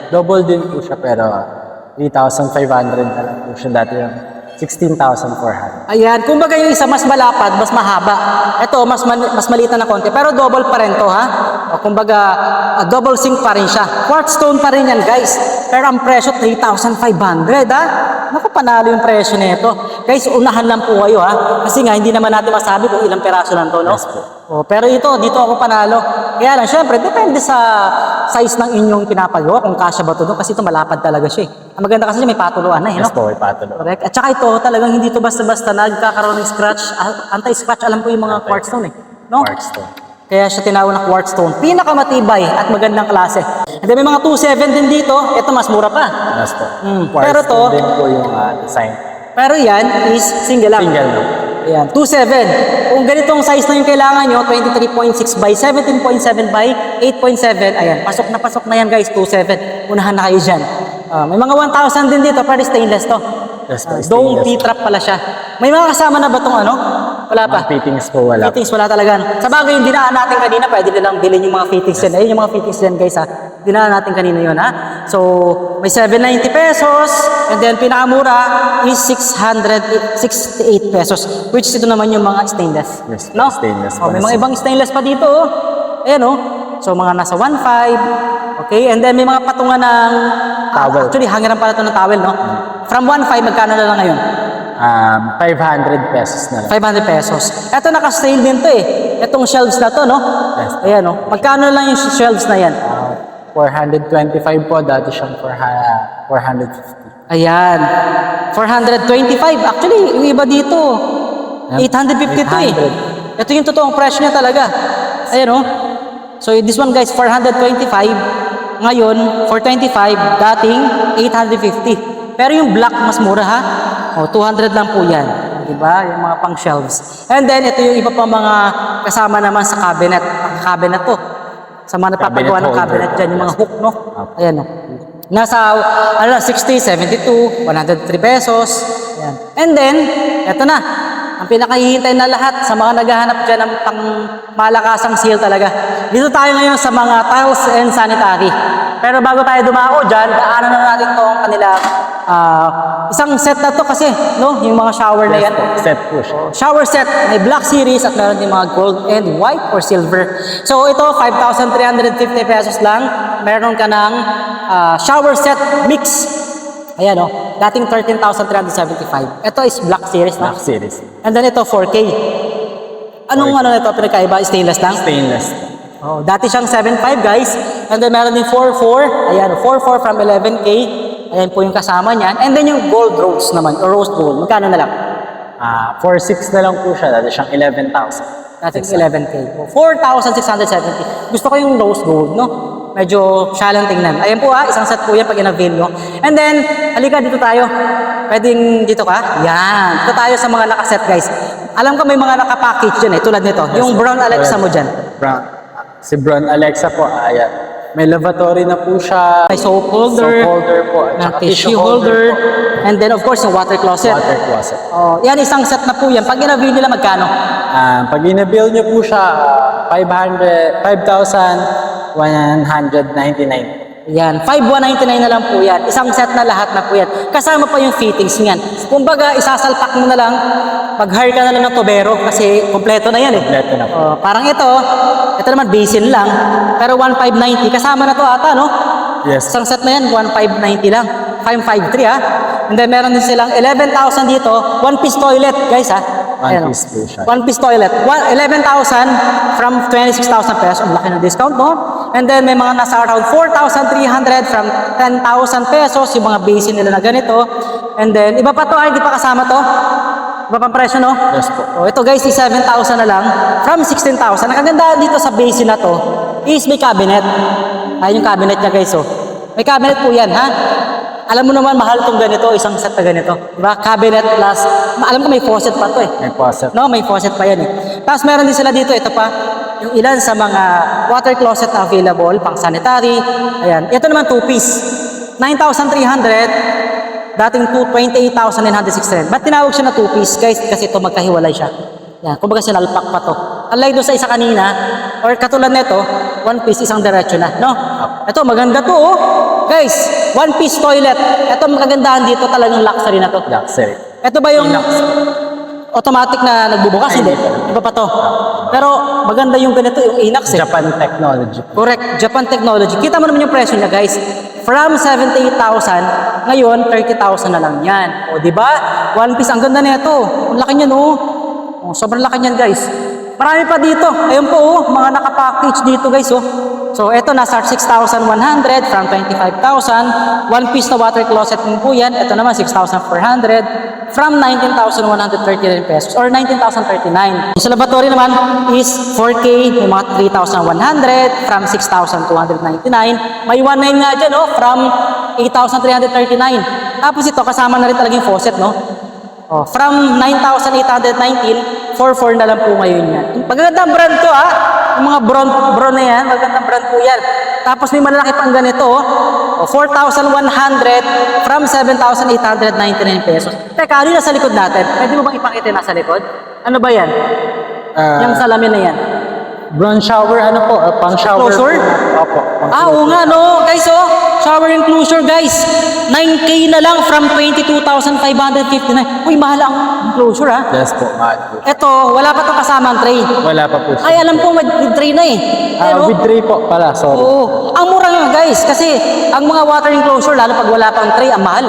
Double din po siya pero 3,500 na lang po siya dati yung 16,400. Ayan, kumbaga yung isa mas malapad, mas mahaba. Ito, mas maliit na konti. Pero double pa rin to, ha? O, kumbaga, double sink pa rin siya. Quartz stone pa rin yan, guys. Pero ang presyo, 3,500, ha? Naku, panalo yung presyo nito. Guys, unahan lang po kayo, ha? Kasi nga, hindi naman natin masabi kung ilang peraso lang to, no? Yes po. O, pero dito ako panalo. Kaya lang, syempre, depende sa size ng inyong pinapagawa, kung kasya ba to doon, kasi ito malapad talaga siya, eh. Ang maganda kasi may patuluan na, eh, no? Yes po, may patuloy. Correct. At saka ito, talagang hindi to basta-basta nagkakaroon ng scratch. Anti-scratch, alam ko yung mga quartz stone eh. No? Quartz stone. Kaya siya tinawag na quartz stone. Pinakamatibay at magandang klase. And then may mga 2.7 din dito. Ito mas mura pa. Yes po. Pero Quartz to, stone din po yung design. pero yan is single lang. Single lang. Ayan, 2.7. Kung ganitong size na yung kailangan nyo, 23.6 by 17.7 by 8.7. Ayan, pasok na yan guys, 2.7. Unahan na kayo dyan. May mga 1,000 din dito, pero stainless to. Yes po, Dome stainless. P-trap pala siya. May mga kasama na ba itong ano? Wala pa. Mga fittings po wala. Fittings wala talaga. Sa bagay, yung dinaan natin kanina, pwede nilang bilhin yung mga fittings yan. Ayun yung mga fittings yan guys ha. Dinaan natin kanina yun ha. So, may 790 pesos. And then, pinakamura is 668 pesos. Which ito naman yung mga stainless. Yes, No? stainless Oh, may pa mga na ibang stainless pa dito oh. Ayan oh. So, mga nasa 1.5. Okay, and then may mga patungan ng Towel. Actually, hangiran pala ito ng towel, no? From 1.5, magkano na lang ngayon? 500 pesos na lang. 500 pesos. Ito naka-sale din to eh. Itong shelves na to, no? Yes. Ayan, no? Magkano na lang yung shelves na yan? 425 po, dati siyang 450. Ayan. 425. Actually, yung iba dito, 850 to eh. 800. Ito yung totoong presyo niya talaga. Ayan, no? So, this one guys, 425. Ngayon, 425. Dating, 850. Pero yung black, mas mura ha? O, 200 lang po yan. Diba? Yung mga pang shelves. And then, ito yung iba pa mga kasama naman sa cabinet. Ang cabinet to. Sa mga napapagawa ng Cabinet cabinet holder. dyan, yung mga hook, no? Ayan, no? Nasa, 60, 72, 103 pesos. Ayan. And then, eto na. Ang pinakahihintay na lahat sa mga naghahanap dyan ng pang malakasang sale talaga. Dito tayo ngayon sa mga tiles and sanitary. Pero bago tayo dumako dyan, daanan na natin itong kanila isang set na to kasi, no? Yung mga shower na yan. Set po siya. Shower set, may black series at meron din mga gold and white or silver. So ito, 5,350 pesos lang. Meron ka ng shower set mix. Ayan o, dating 13,375. Ito is black series na. Black series. And then ito, 4K. Anong ano nito, pinakaiba? Stainless lang? Stainless. Oh, dati siyang 7.5 guys. And then meron din 4.4. Ayan, 4.4 from 11K. Ayan po yung kasama niyan. And then yung gold rose naman, or rose gold. Magkano na lang? 4.6 na lang po siya. Dati siyang 11,000. Dating 11K. 4,670. Gusto ko yung rose gold, no? Medyo shallow tingnan. Ayan po isang set po yan pag in-avail nyo. And then, halika dito tayo. Pwedeng dito ka? Yan. Dito tayo sa mga nakaset guys. Alam ko may mga nakapackage dyan tulad nito. Yung brown Alexa mo dyan. Brown. Si Brown Alexa po, ayan. May lavatory na po siya. May soap holder. Soap holder po. At May saka tissue holder. po. And then of course yung water closet. Water closet. Oh, yan isang set na po yan. Pag in-avail nila magkano? Pag inabill nyo po siya, 5,199. Yan, 5,199 na lang po yan. Isang set na lahat na po yan. Kasama pa yung fittings niyan. Kumbaga, isasalpak mo na lang, mag-hire ka na lang ng tubero kasi kompleto na yan Kompleto na po. Parang ito naman basin lang, pero 1,590. Kasama na to ata, no? Yes. Isang set na yan, 1,590 lang. 553 And then meron din silang 11,000 dito, one-piece toilet, guys One piece po siya. One-piece toilet. 11,000 from 26,000 pesos. Ang laki ng discount, no? And then may mga nasa around 4,300 from 10,000 pesos. Yung mga basin nila na ganito. And then, iba pa to, hindi pa kasama to. Iba pang presyo, no? Yes po. Ito guys, 7,000 na lang from 16,000. Ang kaganda dito sa basin na to is may cabinet. Ayun yung cabinet niya guys, May cabinet po yan, ha? Alam mo naman, mahal tong ganito, isang set na ganito. Diba? Cabinet plus, alam ko may faucet pa to May faucet. No, may faucet pa yan Tapos meron din sila dito, ito pa, yung ilan sa mga water closet na available, pang sanitary. Ayan. Ito naman 2-piece. 9,300, dating 28,969. Ba't tinawag siya na 2-piece, guys? Kasi ito magkahiwalay siya. Yan, kumbaga sinalpak pa to. Unlike doon sa isa kanina, or katulad nito, 1-piece, isang diretso na, no? Ito, maganda to, Guys, 1-piece toilet. Ito, magkagandahan dito, talagang luxury na to. Luxury. Ito ba yung automatic na nagbubukas? Hindi. Iba pa to. Pero maganda yung ganito, yung Inax Japan technology. Correct, Japan technology. Kita mo naman yung presyo niya, guys. From 78,000, ngayon 30,000 na lang yan. O, di ba? 1-piece, ang ganda nito. Ang laki niyan, sobrang laki niyan, guys. Marami pa dito. Ayun po, mga nakapackage dito, guys, So, ito nasa 6,100 from 25,000. 1-piece na water closet din po yan. Ito naman 6,400 from 19,139 pesos or 19,039. Sa laboratory naman is 4K, may mga 3,100 from 6,299. May 1.9 nga dyan, from 8,339. Tapos ito, kasama na rin talagang faucet, from 9,819, 4,400 na lang po ngayon yan. Magandang brand to, Yung mga brown na yan, magandang brand po yan. Tapos may malalaki pang ganito, 4,100 from 7,899 pesos. Teka, ano yung nasa likod natin? Pwede mo bang ipakita yung nasa likod? Ano ba yan? Yung salamin na yan. Brown shower, pang shower. Closure? Opo. Oo nga, no? Guys, shower enclosure, guys. 9K na lang from 22,559. Uy, mahal ang enclosure, Yes po, mahal po. Ito, wala pa itong kasamang tray. Wala pa po siya. Ay, alam ko, with tray na With tray po pala, sorry. Oo. Ang mura nga, guys. Kasi, ang mga water enclosure, lalo pag wala pang tray, ang mahal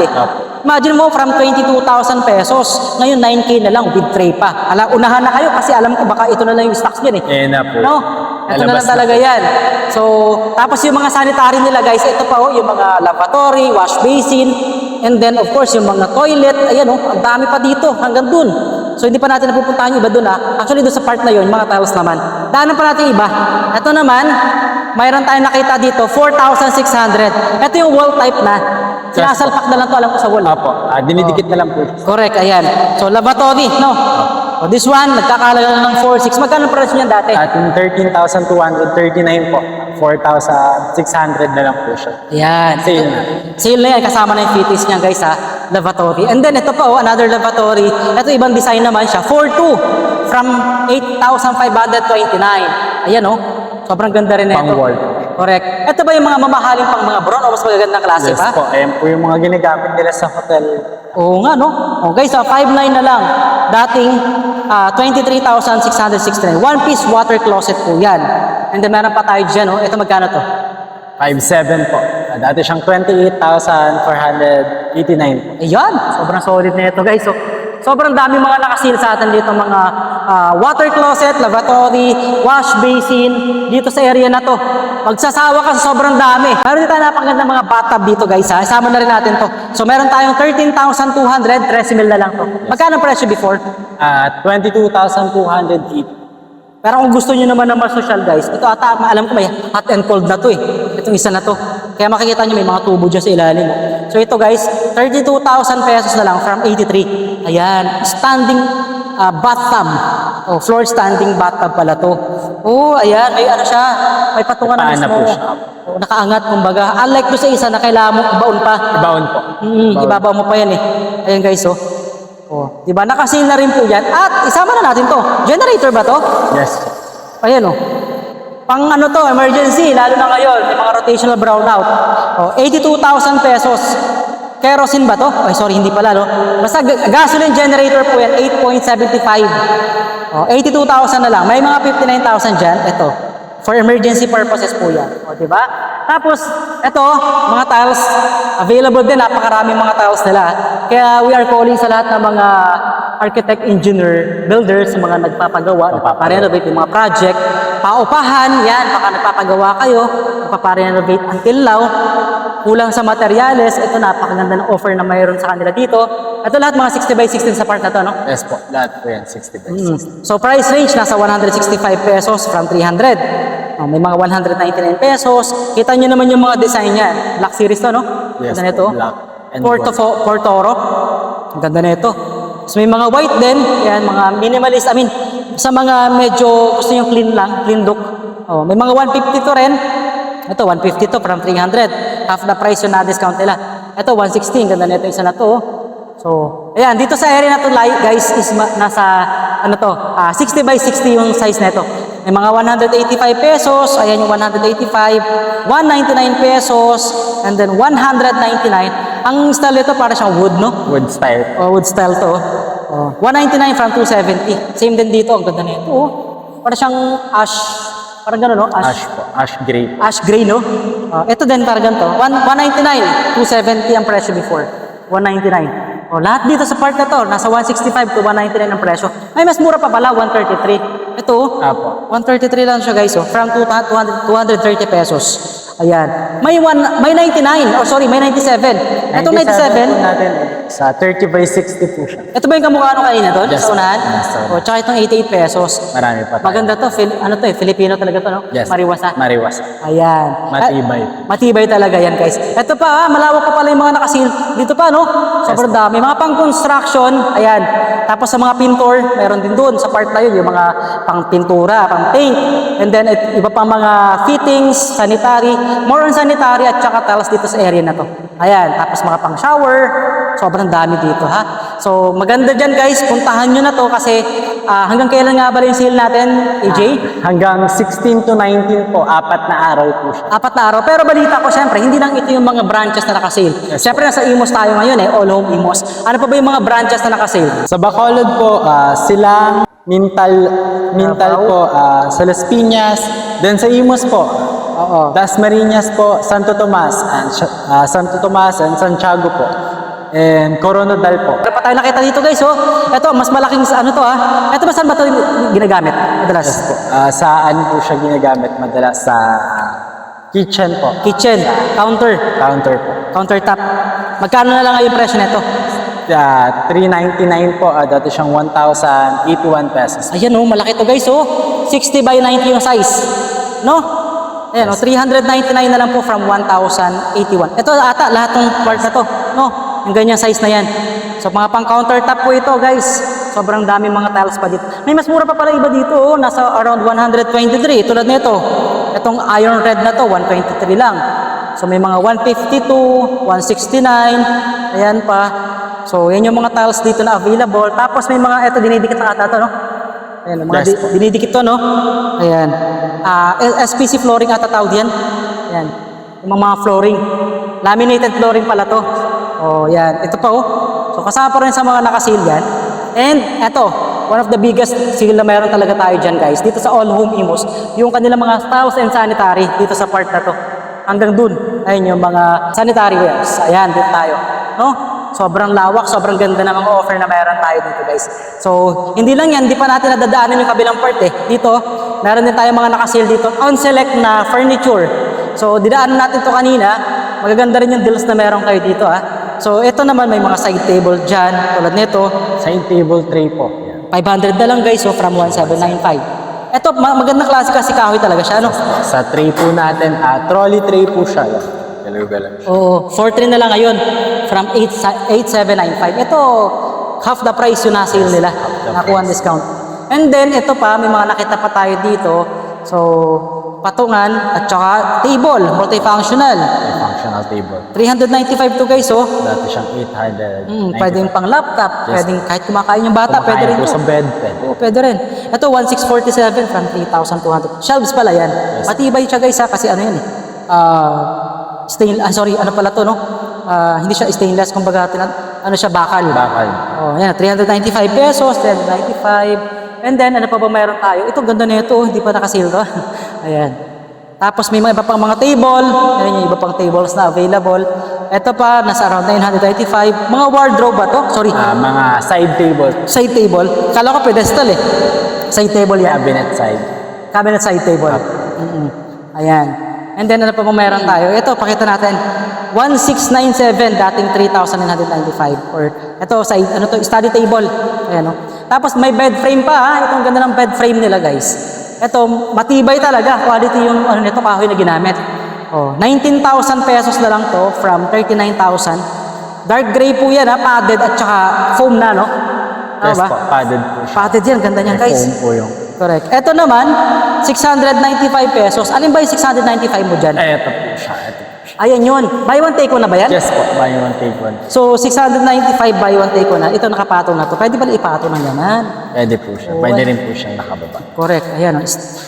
Imagine mo, from 22,000 pesos, ngayon 9K na lang with tray pa. Unahan na kayo kasi alam ko baka ito na lang yung stocks niyan Na po. No? Ito na lang talaga yan. So, tapos yung mga sanitary nila, guys, ito pa yung mga lavatory, wash basin, and then of course yung mga toilet, ayan ang dami pa dito hanggang dun. So hindi pa natin napupuntahan yung iba dun Actually doon sa part na yun, mga tiles naman. Daanan pa natin iba. Ito naman, mayroon tayong nakita dito, 4,600. Ito yung wall type na. Sinasalpak na lang to, alam ko sa wall. Opo, dinidikit na lang po. Correct, ayan. So lavatory, no? This one, nagkakalaga lang ng 4,600. Magkano ang price niyan dati? Ating 13,239 po. 4,600 na lang po siya. Ayan. Sale na. Sale na yan. Kasama na yung fittings niya, guys, lavatory. And then, ito pa, another lavatory. Ito, ibang design naman siya. 4,200 from 8,529. Ayan, Sobrang ganda rin na ito. Pang wall. Correct. Ito ba yung mga mamahaling pang mga brown o mas magagandang klase Yes pa? po, ayan po yung mga ginagamit nila sa hotel. Oo nga, no? Guys, 5,900 na lang. Dating 23,669. 1-piece water closet po yan. And then meron pa tayo dyan, Ito magkano to? 5,700 po. Dati siyang 28,489 po. Ayan, sobrang solid na ito, guys. Sobrang dami mga nakasil sa atin dito, mga water closet, lavatory, wash basin, dito sa area na to. Magsasawa ka sa sobrang dami. Meron din tayo napakaganda mga bathtub dito guys ha. Isama na rin natin to. So meron tayong 13,200, 13 mil na lang to. Magkano ang presyo before? 22,200 feet. Pero kung gusto nyo naman ng mas social guys, ito ata, alam ko may hot and cold na to eh. Itong isa na to. Kaya makikita nyo may mga tubo dyan sa ilalim. So ito guys, 32,000 pesos na lang from 83. Ayan, standing bathtub. Oh, floor standing bathtub pala to. Oh, ayan, may ano siya, may patungan na mismo. Paana po siya. Oh, nakaangat kumbaga. Unlike doon sa isa na kailangan mo ibaon pa. Ibaon po. Ibabaw mo pa yan eh. Ayan guys, oh. Oh, di ba? Nakasil na rin po yan. At isama na natin to. Generator ba to? Yes po. Ayan oh. Pang ano to, emergency, lalo na ngayon, may mga rotational brownout. Oh, 82,000 pesos. Kerosene ba to? Ay, sorry, hindi pala, no? Basta gasoline generator po yan, 8.75. Oh, 82,000 na lang. May mga 59,000 dyan. Ito, for emergency purposes po yan. O, di ba? Tapos, ito, mga tiles, available din, napakaraming mga tiles nila. Kaya we are calling sa lahat ng mga architect, engineer, builders, mga nagpapagawa, nagpaparenovate yung mga project, paupahan, yan, baka nagpapagawa kayo, nagpaparenovate until now, kulang sa materyales, ito napakaganda ng offer na mayroon sa kanila dito. Ito lahat mga 60 by 16 sa part na to, no? Yes po. Lahat po yan, 60 by 60. So price range, nasa 165 pesos from 300. May mga 199 pesos. Kita nyo naman yung mga design yan. Black series to, no? Yes Ganda po, nito. black and Portoro. Ang ganda nito. So may mga white din. Yan, mga minimalist. I mean, sa mga medyo gusto yung clean lang, clean look. Oh, may mga 150 to rin. Ito, 150 to from 300. Half the price yung na-discount nila. Ito, 160. Ang ganda nito isa na to. Oh. So, ayan, dito sa area na to guys is nasa, ano to, 60 by 60 yung size nito. May mga 185 pesos, ayan yung 185, 199 pesos, and then 199. Ang style nito para siyang wood, no? Wood style. Oh, wood style to. Oh, 199 from 270. Same din dito, ang ganda nito. Oh. Para siyang ash, parang gano'n, no? Ash po. Ash gray po. Ash gray, no? Ito din parang ganito. 199, 270 ang presyo before. 199. O, lahat dito sa part na to, nasa 165 to 199 ang presyo. May mas mura pa pala, 133. Ito, Apo. 133 lang siya guys, oh, from 230 pesos. Ayan. May 99, oh sorry, may 97. Itong 97, po natin sa 30 by 60 po siya. ito ba yung kamukha ano kanina doon? Yes, Sa unahan? yes, sir. O, tsaka itong 88 pesos. Marami pa tayo. Maganda to, ano to eh, Filipino talaga to, no? Yes. Mariwasa. Mariwasa. Ayan. Matibay. Matibay talaga yan, guys. Ito pa, malawak pa pala yung mga nakasil. Dito pa, no? Sobrang dami. Mga pang-construction, ayan. Tapos sa mga pintor, meron din doon sa part na yun, yung mga pang-pintura, pang-paint. And then, iba pang mga fittings, sanitary. More on sanitary at saka tiles dito sa area na to. Ayan. Tapos mga pang-shower. Sobrang dami dito, ha? So, maganda dyan, guys. Puntahan nyo na to kasi hanggang kailan nga ba yung sale natin, AJ? Hanggang 16 to 19 po, 4 na araw po siya. 4 na araw. Pero balita ko, syempre, hindi lang ito yung mga branches na nakasale. Yes, Syempre, nasa Imos tayo ngayon eh, all home Imos. Ano pa ba yung mga branches na nakasale? Sa Bacolod po, Silang, Mintal po, sa Las Piñas, then sa Imos po, Oo. Dasmariñas po, Santo Tomas and Santiago po. And Coronadal po. Ano pa tayo nakita dito guys, oh. Ito, mas malaking sa ano to, ha. Ito ba saan ba ito ginagamit? Madalas? Saan po siya ginagamit? Madalas sa kitchen po. Kitchen, counter, Counter po. countertop. Magkano na lang ngayon yung presyo nito? 399 po, dati siyang 1,081 pesos. Ayan, oh, malaki to guys, oh. 60 by 90 yung size. No? Ayan, oh, 399 na lang po from 1,081. Ito ata, lahat ng part na to. No? Yung ganyang size na yan. So, mga pang countertop po ito, guys. Sobrang dami mga tiles pa dito. May mas mura pa pala iba dito, oh. Nasa around 123. Tulad nito. Itong iron red na to, 123 lang. So, may mga 152, 169. Ayan pa. So, yan yung mga tiles dito na available. Tapos, may mga, ito, dinidikit na ata to, no? Ayan, mga Yes, po. dinidikit to, no? Ayan. SPC flooring ata tawag yan. Ayan. Yung mga flooring. Laminated flooring pala to. Oh, yan. Ito pa, oh. So, kasama pa rin sa mga nakasil yan. And, eto, one of the biggest seal na meron talaga tayo dyan, guys. Dito sa All Home Imos, yung kanilang mga tiles and sanitary dito sa part na to. Hanggang dun. Ayun yung mga sanitary wares. Ayan, dito tayo. No? Sobrang lawak, sobrang ganda ng mga offer na meron tayo dito guys. So, hindi lang yan, hindi pa natin nadadaanan yung kabilang part eh. Dito, meron din tayo mga nakasale dito on select na furniture. So, didaanan natin to kanina. Magaganda rin yung deals na meron kayo dito So, ito naman may mga side table dyan, tulad nito. Side table tray po. Yan. 500 na lang guys, so from 1795. Ito, magandang klase kasi kahoy talaga siya, no? Sa tray po natin, trolley tray po siya. Galaw-galaw. Oo, 4-3 na lang ngayon from 8795. Ito, half the price yung na-sale nila. Nakuha ang discount. And then, ito pa, may mga nakita pa tayo dito. So, patungan at saka table, multifunctional. Functional table. 395 to guys, oh. Dati siyang 800. Pwedeng pang laptop, pwedeng kahit kumakain yung bata, pwede rin po to. sa bed, pwede. Oo, pwede rin. Ito, 1647 from 3,200. Shelves pala yan. Matibay siya guys kasi ano yan eh. Ano pala to, no? Hindi siya stainless, kumbaga, ano siya, bakal. Bakal. Oh, yan, 395 pesos, 395. And then, ano pa ba mayroon tayo? Ito, ganda na ito, hindi pa nakasale to. Ayan. Tapos may mga iba pang mga table, ayan yung iba pang tables na available. Ito pa, nasa around 995. Mga wardrobe ba to? Sorry. Mga side table. Side table. Kala ko pedestal eh. Side table yan. Cabinet side. Cabinet side table. Ayan. And then ano pa bang meron tayo? Ito, pakita natin. 1697, dating 3,995. Or ito, side, ano to, study table. Ayan, no? Tapos may bed frame pa, Itong ganda ng bed frame nila, guys. Ito, matibay talaga. Quality yung ano nito, kahoy na ginamit. 19,000 pesos na lang to from 39,000. Dark gray po yan, padded at saka foam na, no? Ano Yes ba? po, padded po siya. Padded yan, ganda niyan, May guys. foam po yung... Correct. Ito naman, 695 pesos. Alin ba yung 695 mo dyan? Ito po siya. Ayan yun. Buy one, take one na ba yan? Yes po, buy one, take one. So, 695 buy one, take one na. Ito nakapatong na to. Pwede ba ipatong ng ganan? Pwede po siya. Pwede rin po siyang nakababa. Correct. Ayan.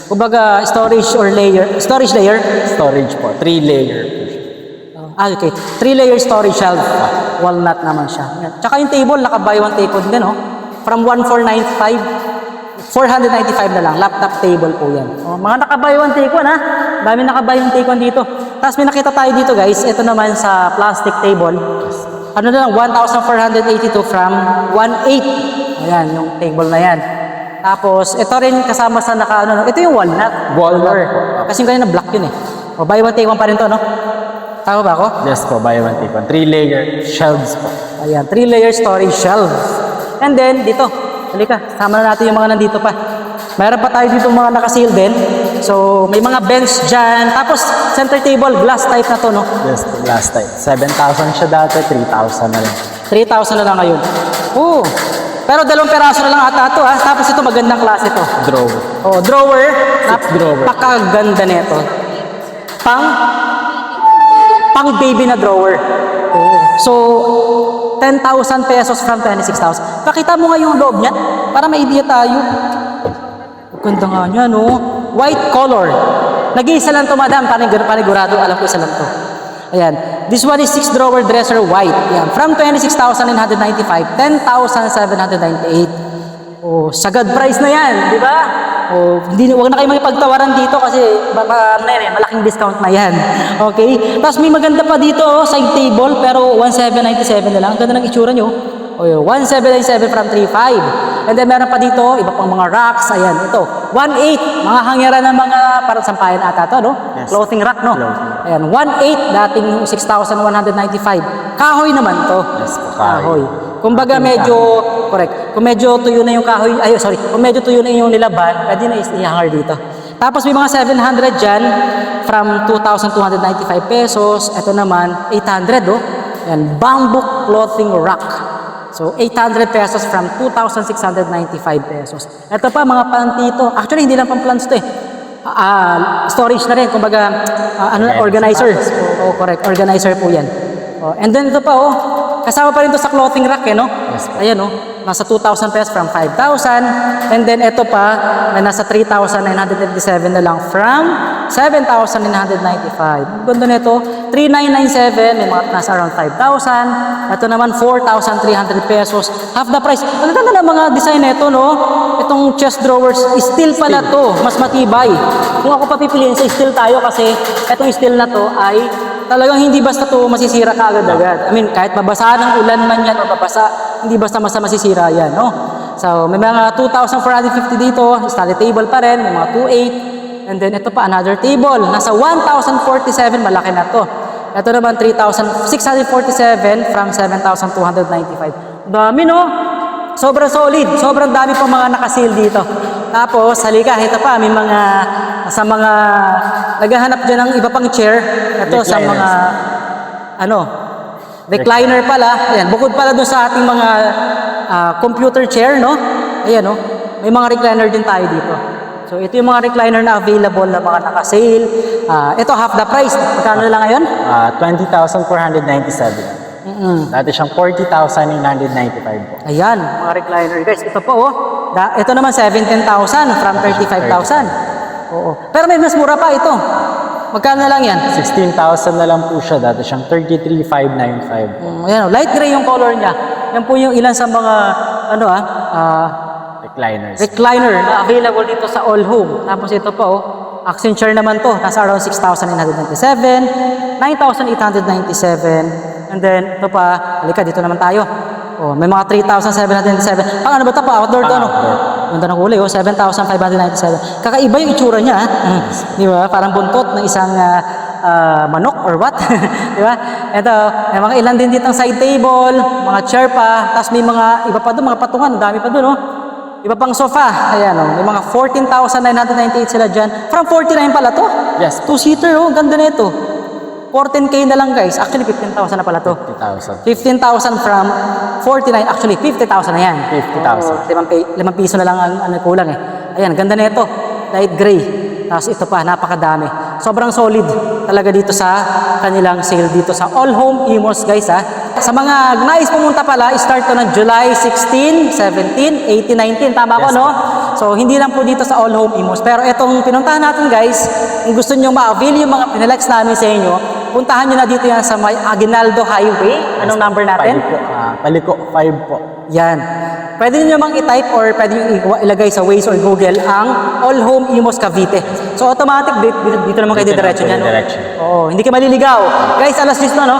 Kumbaga, storage or layer. Storage layer. Storage po, 3 layer po siya. Okay. 3 layer storage shelf. Walnut naman siya. Ayan. Tsaka yung table, naka-buy one, take one din, From 1495, 495 na lang. Laptop table po yan. Mga naka-buy one, take one, Dami naka-buy one, take one dito. Tapos may nakita tayo dito, guys. Ito naman sa plastic table. Ano na lang, 1,482 from 1,800. Ayan, yung table na yan. Tapos, ito rin kasama sa ito yung walnut. Walnut po. Kasi yung kanina black yun eh. Buy one, take one pa rin to, no? Tama ba ako? Yes po, buy one, take one. 3 layer shelves po. Ayan, 3 layer storage shelves. And then, dito. Halika, sama na natin yung mga nandito pa. Meron pa tayo dito mga naka-seal din. So, may mga bench dyan. Tapos, center table, glass type na to, no? Yes, last time. 7,000 siya dati, 3,000 na lang. 3,000 na lang ngayon. Oo. Pero 2 peraso na lang ata ito, Tapos ito, magandang klase to. Drawer. Drawer. Drawer. Napakaganda nito. Pang baby na drawer. So, 10,000 pesos from 26,000. Pakita mo nga yung loob niyan para may idea tayo. Ganda nga niya, no? White color. Nag-iisa lang to, madam. Panigurado. Alam ko isa lang to. Ayan. This one is 6 drawer dresser white. Ayan. From 26,995, 10,798. Sagad price na yan. Di ba? Huwag na kayo makipagtawaran dito kasi malaking discount na yan. Okay? Tapos may maganda pa dito, side table, pero 1,797 na lang. Ang ganda ng itsura nyo. 1,797 from 3,500. And then meron pa dito, iba pang mga racks. Ayan, ito. 1,800. Mga hangyaran ng mga parang sampayan ata to, no? Yes. Clothing rack, no? Ayan, 1,800. Dating 6,195. Kahoy naman to. Yes po, kahoy. Kumbaga medyo, correct. Kung medyo tuyo na yung kahoy, kung medyo tuyo na yung nilaban, pwede na i-hanger dito. Tapos may mga 700 dyan from 2,295 pesos. Ito naman, 800, Ayan, bamboo clothing rack. So, 800 pesos from 2,695 pesos. Ito pa, mga plant dito. Actually, hindi lang pang plants to storage na rin. Kumbaga, organizer. Correct. Organizer po yan. And then ito pa, kasama pa rin to sa clothing rack, no? Yes, Ayan, nasa 2,000 pesos from 5,000. And then ito pa, na nasa 3,957 na lang from 7,995. Ang ganda nito, 3,997, may mga nasa around 5,000. Ito naman, 4,300 pesos. Half the price. Ang ganda ng mga design nito, no? Itong chest drawers, steel pala to. Mas matibay. Kung ako papipiliin sa steel tayo kasi itong steel na to ay talagang hindi basta to masisira ka agad-agad. I mean, kahit mabasa ng ulan man yan o mabasa, hindi basta masisira yan, no? So, may mga 2,450 dito, study table pa rin, may mga 2,800. And then, ito pa, another table. Nasa 1,047, malaki na to. Ito naman, 3,647 from 7,295. Dami, no? Sobrang solid. Sobrang dami pa mga nakasil dito. Tapos, halika, ito pa, may mga, sa mga, naghahanap dyan ng iba pang chair. Ito, sa mga, recliner pala. Ayan, bukod pala doon sa ating mga computer chair, no? Ayan, no? May mga recliner din tayo dito. So, ito yung mga recliner na available na mga naka-sale. Ito, half the price. Magkano na lang ngayon? 20,497. Dati siyang 40,995 po. Ayan, mga recliner. Guys, ito po, oh. Ito naman, 17,000 from 35,000. Oo. Pero may mas mura pa ito. Magkano na lang yan? 16,000 na lang po siya. Dati siyang 33,595. Ayan, oh. Light gray yung color niya. Yan po yung ilan sa mga, Recliners. recliner na available dito sa All Home. Tapos ito po, oh. Accent chair naman to. Nasa around 6,997, 9,897. And then, ito pa, halika, dito naman tayo. Oh, may mga 3,797. Pang ano ba ito pa? Outdoor to, no? Ganda ng kulay, oh, 7,597. Kakaiba yung itsura niya, di ba? Parang buntot ng isang manok or what? Di ba? Ito, may mga ilan din ditong side table, mga chair pa, tapos may mga iba pa doon, mga patungan, dami pa doon, oh. Iba pang sofa, ayan, oh. May mga 14,998 sila dyan. From 49 pala to? Yes. Two-seater, oh, ganda na ito. 14K na lang, guys. Actually, 15,000 na pala to. 50,000. 15,000 from 49. Actually, 50,000 na yan. 50,000. 5 piso na lang ang kulang, eh. Ayan, ganda na ito. Light gray. Tapos ito pa, napakadami. Sobrang solid talaga dito sa kanilang sale dito sa All Home Imos, guys, ha. Sa mga nais pumunta pala, start to ng July 16, 17, 18, 19. Tama ko, no? So, hindi lang po dito sa All Home Imos. Pero itong pinuntahan natin, guys, kung gusto nyo ma-avail yung mga pinalex namin sa inyo, puntahan nyo na dito yan sa may Aguinaldo Highway. Anong number natin? Paliko 5 po. Yan. Pwede nyo namang i-type or pwede nyo ilagay sa Waze or Google ang All Home Imos Cavite. So, automatic, dito naman kayo diretso niyan. Oo, hindi kayo maliligaw. Guys, alas 10 na, no?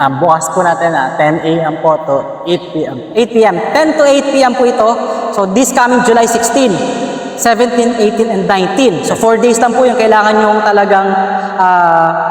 Ang bukas po natin 10 a.m. po to 8 p.m. 8 p.m. 10 to 8 p.m. po ito. So, this coming July 16. 17, 18, and 19. So, 4 days lang po yung kailangan yung talagang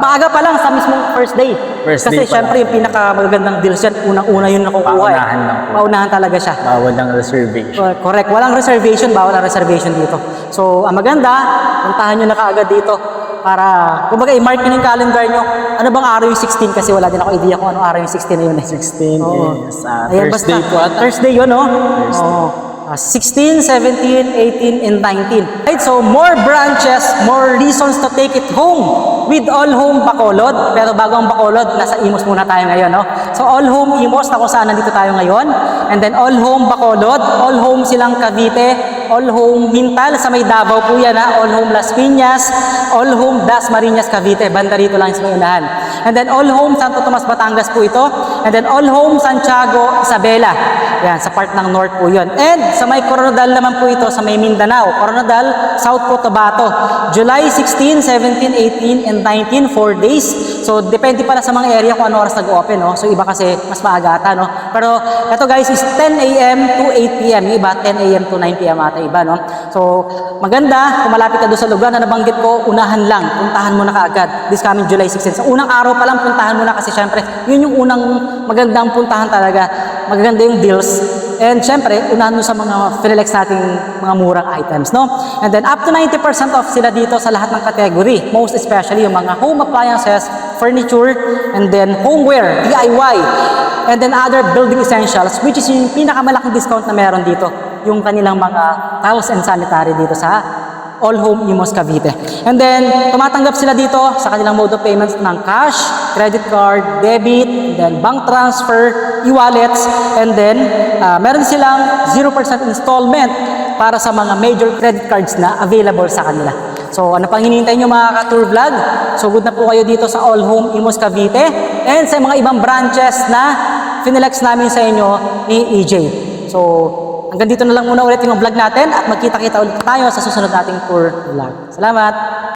maaga pa lang sa mismong first day. Kasi syempre yung pinakamagandang deals yan, unang-una yun nakukuha. Paunahan lang po. Paunahan talaga siya. Bawal ng reservation. Correct. Walang reservation, bawal ang reservation dito. So, ang maganda, puntahan nyo na kaagad dito para, kumbaga, i-mark nyo yung calendar nyo. Ano bang araw yung 16? Kasi wala din ako idea kung anong araw yung 16 na yun. 16 is Ayan, Thursday po ata. Thursday yun, no? Oo. 16, 17, 18, and 19. Right, so more branches, more reasons to take it home with All Home Bacolod. Pero bago ang Bacolod, nasa Imos muna tayo ngayon, no? So All Home Imos, na kung saan nandito tayo ngayon. And then All Home Bacolod, All Home Silang Cavite, All Home Hintal, sa may Davao po yan, ha? All Home Las Piñas, All Home Dasmariñas Cavite, banda rito lang sa may unahan. And then All Home Santo Tomas Batangas po ito. And then All Home Santiago Isabela. Yan, sa part ng north po yun. And sa may Coronadal naman po ito, sa may Mindanao. Coronadal, South Cotabato. July 16, 17, 18, and 19, 4 days. So, depende pala sa mga area kung ano oras nag-open, no? So, iba kasi mas maaga ata, no? Pero, ito guys is 10 a.m. to 8 p.m. Yung iba, 10 a.m. to 9 p.m. ata iba, no? So, maganda, kung malapit ka doon sa lugar na nabanggit ko, unahan lang. Puntahan mo na kaagad. This coming July 16. Sa unang araw pa lang, puntahan mo na kasi syempre, yun yung unang magandang puntahan talaga. Magaganda yung deals. And syempre, unahan mo sa mga Finilex nating mga murang items, no? And then up to 90% off sila dito sa lahat ng category. Most especially yung mga home appliances, furniture, and then homeware, DIY, and then other building essentials, which is yung pinakamalaking discount na meron dito. Yung kanilang mga tiles and sanitary dito sa All Home Imos Cavite. And then, tumatanggap sila dito sa kanilang mode of payments ng cash, credit card, debit, then bank transfer, e-wallets, and then meron silang 0% installment para sa mga major credit cards na available sa kanila. So, ano pang hinihintay nyo mga ka-tour vlog? So, good na po kayo dito sa All Home Imos Cavite and sa mga ibang branches na finilex namin sa inyo ni EJ. So, hanggang dito na lang muna ulit yung vlog natin at magkita-kita ulit tayo sa susunod nating tour vlog. Salamat!